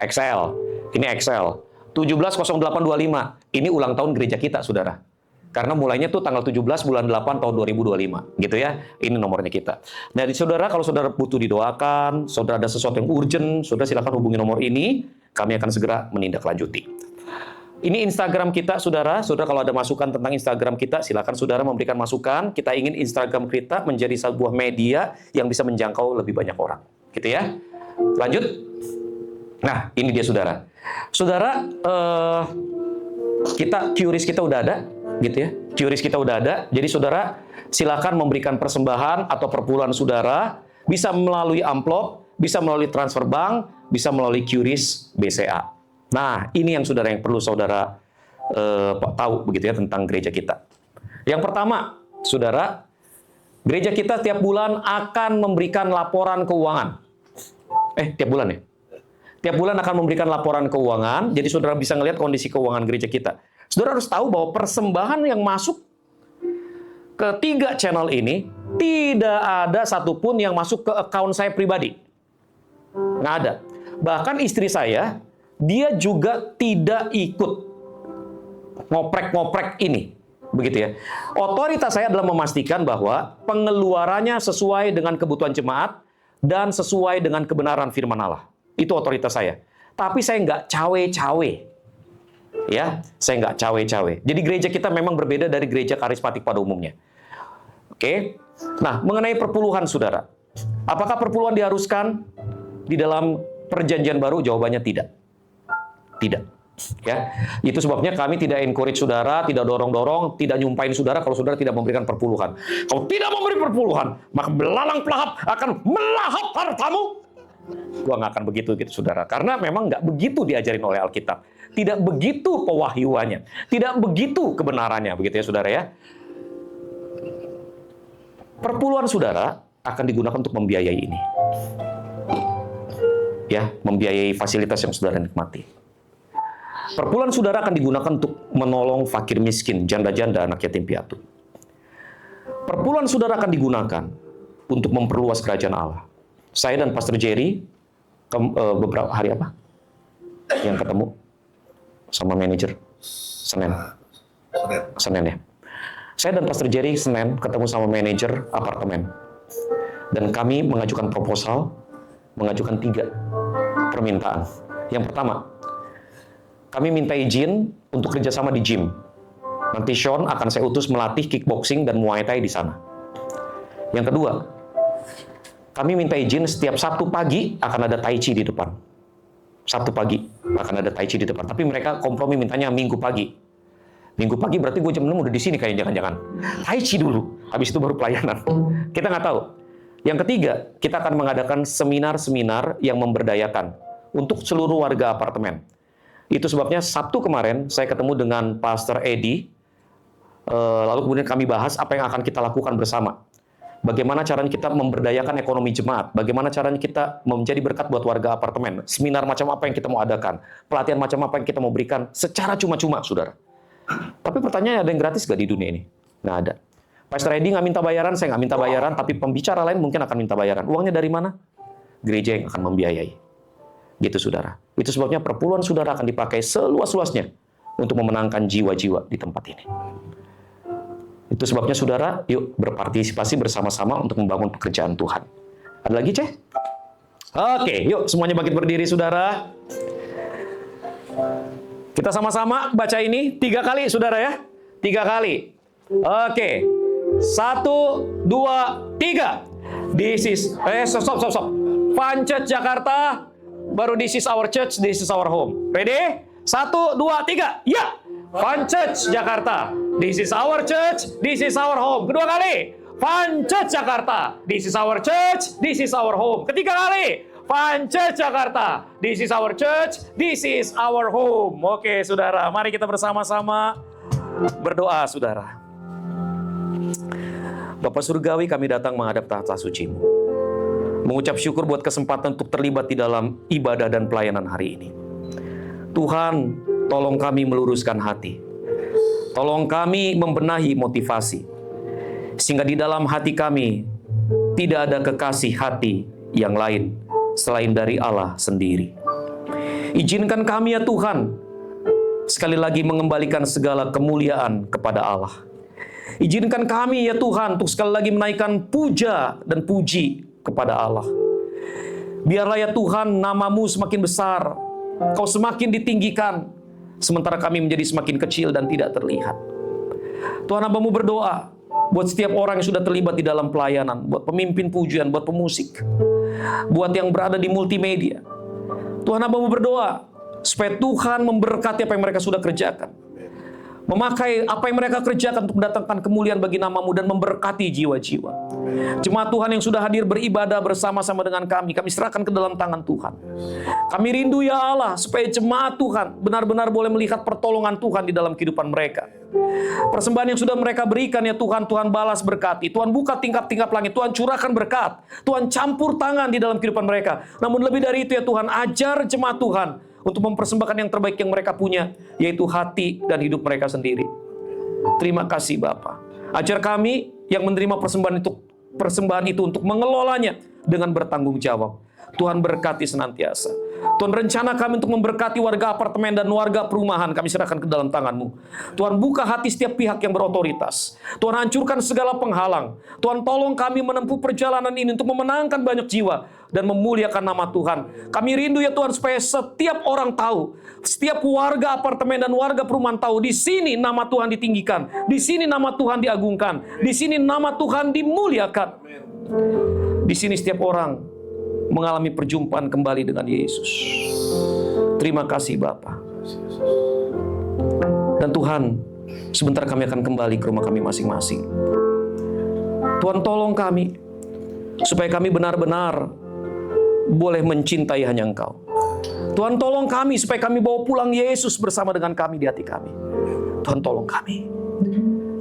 S1: Excel. Ini Excel. 170825. Ini ulang tahun gereja kita, saudara. Karena mulainya tuh tanggal 17 bulan 8 tahun 2025. Gitu ya. Ini nomornya kita. Nah, saudara, kalau saudara butuh didoakan, saudara ada sesuatu yang urgent, saudara silakan hubungi nomor ini. Kami akan segera menindaklanjuti. Ini Instagram kita, saudara. Saudara, kalau ada masukan tentang Instagram kita, silakan saudara memberikan masukan. Kita ingin Instagram kita menjadi sebuah media yang bisa menjangkau lebih banyak orang. Gitu ya. Lanjut. Nah, ini dia, saudara. Saudara, QRIS kita udah ada, gitu ya. QRIS kita udah ada. Jadi, saudara, silakan memberikan persembahan atau perpuluhan saudara, bisa melalui amplop, bisa melalui transfer bank, bisa melalui QRIS BCA. Nah, ini yang saudara yang perlu saudara tahu begitu ya tentang gereja kita. Yang pertama, saudara, gereja kita tiap bulan akan memberikan laporan keuangan. Tiap bulan ya? Tiap bulan akan memberikan laporan keuangan, jadi saudara bisa ngelihat kondisi keuangan gereja kita. Saudara harus tahu bahwa persembahan yang masuk ke 3 channel ini, tidak ada satupun yang masuk ke akun saya pribadi. Nggak ada. Bahkan istri saya, dia juga tidak ikut ngoprek-ngoprek ini. Begitu ya. Otoritas saya adalah memastikan bahwa pengeluarannya sesuai dengan kebutuhan jemaat dan sesuai dengan kebenaran firman Allah. Itu otoritas saya. Tapi saya nggak cawe-cawe. Ya, saya nggak cawe-cawe. Jadi gereja kita memang berbeda dari gereja karismatik pada umumnya. Oke. Nah, mengenai perpuluhan, saudara. Apakah perpuluhan diharuskan di dalam perjanjian baru? Jawabannya tidak. Tidak. Ya, itu sebabnya kami tidak encourage saudara, tidak dorong-dorong, tidak nyumpain saudara kalau saudara tidak memberikan perpuluhan. Kalau tidak memberi perpuluhan, maka belalang pelahap akan melahap hartamu. Gua nggak akan begitu gitu saudara, karena memang nggak begitu diajarin oleh Alkitab. Tidak begitu pewahyuannya, tidak begitu kebenarannya, begitu ya saudara ya. Perpuluhan saudara akan digunakan untuk membiayai ini. Ya, membiayai fasilitas yang saudara nikmati. Perpuluhan saudara akan digunakan untuk menolong fakir miskin, janda-janda, anak yatim piatu. Perpuluhan saudara akan digunakan untuk memperluas kerajaan Allah. Saya dan Pastor Jerry beberapa hari apa? Yang ketemu sama manajer Senin ya. Saya dan Pastor Jerry Senin ketemu sama manajer apartemen. Dan kami mengajukan proposal, mengajukan 3 permintaan. Yang pertama, kami minta izin untuk kerjasama di gym. Nanti Sean akan saya utus melatih kickboxing dan Muay Thai di sana. Yang kedua, kami minta izin setiap Sabtu pagi akan ada Tai Chi di depan. Sabtu pagi akan ada Tai Chi di depan. Tapi mereka kompromi mintanya Minggu pagi. Minggu pagi berarti gue jam 6 udah di sini kayaknya, jangan-jangan. Tai Chi dulu, habis itu baru pelayanan. Kita nggak tahu. Yang ketiga, kita akan mengadakan seminar-seminar yang memberdayakan untuk seluruh warga apartemen. Itu sebabnya Sabtu kemarin saya ketemu dengan Pastor Edi, lalu kemudian kami bahas apa yang akan kita lakukan bersama. Bagaimana caranya kita memberdayakan ekonomi jemaat, bagaimana caranya kita menjadi berkat buat warga apartemen, seminar macam apa yang kita mau adakan, pelatihan macam apa yang kita mau berikan secara cuma-cuma, saudara. Tapi pertanyaannya, ada yang gratis gak di dunia ini? Nggak ada. Pastor Edi nggak minta bayaran, saya nggak minta bayaran, tapi pembicara lain mungkin akan minta bayaran. Uangnya dari mana? Gereja yang akan membiayai. Gitu saudara. Itu sebabnya perpuluhan saudara akan dipakai seluas-luasnya untuk memenangkan jiwa-jiwa di tempat ini. Itu sebabnya saudara, yuk berpartisipasi bersama-sama untuk membangun pekerjaan Tuhan. Ada lagi, Ceh? Oke, yuk semuanya bangkit berdiri saudara. Kita sama-sama baca ini 3 kali saudara ya. 3 kali. Oke. 1, 2, 3. This is stop. Fun Church Jakarta. Baru this is our church, this is our home. Ready? 1, 2, 3. Ya. Fun Church Jakarta. This is our church, this is our home. Kedua kali. Fun Church Jakarta. This is our church, this is our home. Ketiga kali. Fun Church Jakarta. This is our church, this is our home. Oke, saudara. Mari kita bersama-sama berdoa, saudara. Bapa Surgawi, kami datang menghadap tahta suci-Mu. Mengucap syukur buat kesempatan untuk terlibat di dalam ibadah dan pelayanan hari ini. Tuhan, tolong kami meluruskan hati. Tolong kami membenahi motivasi. Sehingga di dalam hati kami tidak ada kekasih hati yang lain selain dari Allah sendiri. Izinkan kami ya Tuhan, sekali lagi mengembalikan segala kemuliaan kepada Allah. Izinkan kami ya Tuhan untuk sekali lagi menaikkan puja dan puji kepada Allah. Biarlah ya Tuhan nama-Mu semakin besar, Kau semakin ditinggikan, sementara kami menjadi semakin kecil dan tidak terlihat. Tuhan, hamba-Mu berdoa buat setiap orang yang sudah terlibat di dalam pelayanan, buat pemimpin pujian, buat pemusik, buat yang berada di multimedia. Tuhan, hamba-Mu berdoa supaya Tuhan memberkati apa yang mereka sudah kerjakan. Memakai apa yang mereka kerjakan untuk mendatangkan kemuliaan bagi nama-Mu dan memberkati jiwa-jiwa. Jemaat Tuhan yang sudah hadir beribadah bersama-sama dengan kami serahkan ke dalam tangan Tuhan. Kami rindu ya Allah supaya jemaat Tuhan benar-benar boleh melihat pertolongan Tuhan di dalam kehidupan mereka. Persembahan yang sudah mereka berikan ya Tuhan, Tuhan balas berkati. Tuhan buka tingkap-tingkap langit, Tuhan curahkan berkat. Tuhan campur tangan di dalam kehidupan mereka. Namun lebih dari itu ya Tuhan, ajar jemaat Tuhan untuk mempersembahkan yang terbaik yang mereka punya, yaitu hati dan hidup mereka sendiri. Terima kasih Bapa. Ajar kami yang menerima persembahan itu untuk mengelolanya dengan bertanggung jawab. Tuhan berkati senantiasa. Tuhan, rencana kami untuk memberkati warga apartemen dan warga perumahan kami serahkan ke dalam tangan-Mu. Tuhan, buka hati setiap pihak yang berotoritas. Tuhan, hancurkan segala penghalang. Tuhan, tolong kami menempuh perjalanan ini untuk memenangkan banyak jiwa dan memuliakan nama Tuhan. Kami rindu ya Tuhan supaya setiap orang tahu, setiap warga apartemen dan warga perumahan tahu, di sini nama Tuhan ditinggikan, di sini nama Tuhan diagungkan, di sini nama Tuhan dimuliakan. Di sini setiap orang mengalami perjumpaan kembali dengan Yesus. Terima kasih Bapa. Dan Tuhan, sebentar kami akan kembali ke rumah kami masing-masing. Tuhan tolong kami, supaya kami benar-benar boleh mencintai hanya Engkau. Tuhan tolong kami, supaya kami bawa pulang Yesus bersama dengan kami di hati kami. Tuhan tolong kami.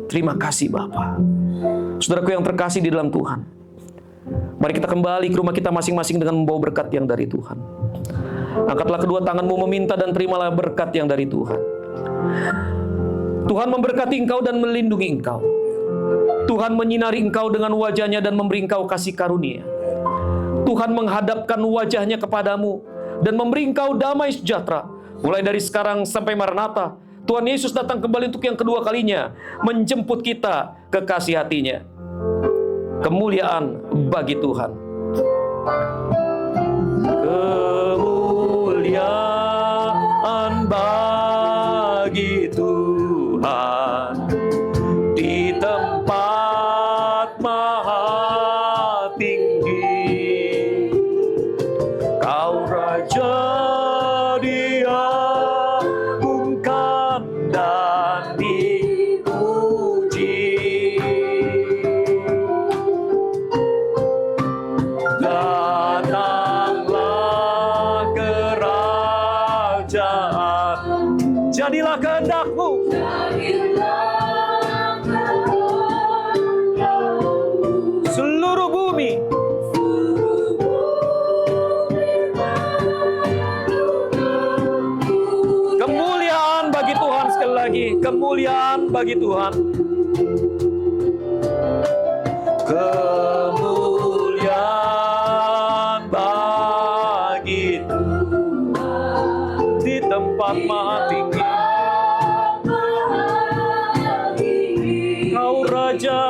S1: Terima kasih Bapa. Saudaraku yang terkasih di dalam Tuhan, mari kita kembali ke rumah kita masing-masing dengan membawa berkat yang dari Tuhan. Angkatlah kedua tanganmu meminta dan terimalah berkat yang dari Tuhan. Tuhan memberkati engkau dan melindungi engkau. Tuhan menyinari engkau dengan wajahnya dan memberi engkau kasih karunia. Tuhan menghadapkan wajahnya kepadamu dan memberi engkau damai sejahtera. Mulai dari sekarang sampai Maranatha, Tuhan Yesus datang kembali untuk yang kedua kalinya, menjemput kita ke kasih hatinya. Kemuliaan bagi Tuhan. Kemuliaan bagi Tuhan di tempat maha tinggi. Kau Raja diagungkan dan dipuji. Datanglah kerajaan, jadilah kehendak-Mu. Seluruh bumi kemuliaan bagi Tuhan. Sekali lagi, kemuliaan bagi Tuhan. Kemuliaan bagi Tuhan di tempat maha tinggi. Kau Raja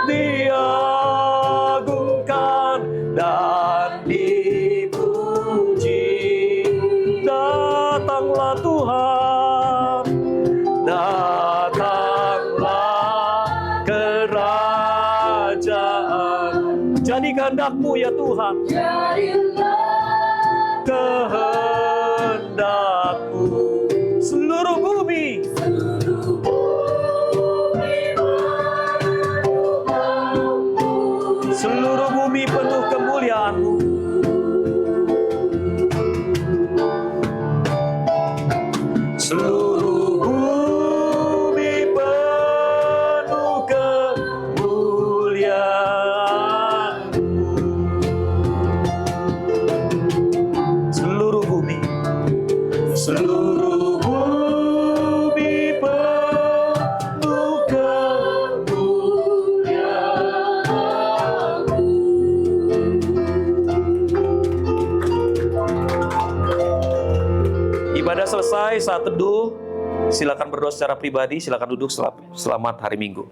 S1: diagungkan dan dipuji. Datanglah Tuhan, datanglah kerajaan. Jadi kehendak-Mu ya Tuhan, kehendak-Mu. Seluruh bumi seluruh bumi penuh kemuliaan-Mu. Seluruh bumi penuh kemuliaan-Mu. Seluruh bumi penuh kemuliaan-Mu. Ibadah selesai, saat teduh, silakan berdoa secara pribadi, silakan duduk. Selamat hari Minggu.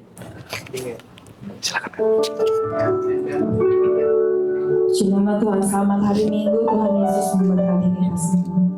S1: Silakan.
S4: Shalom Tuhan, selamat hari Minggu. Tuhan Yesus memberkati kita semua.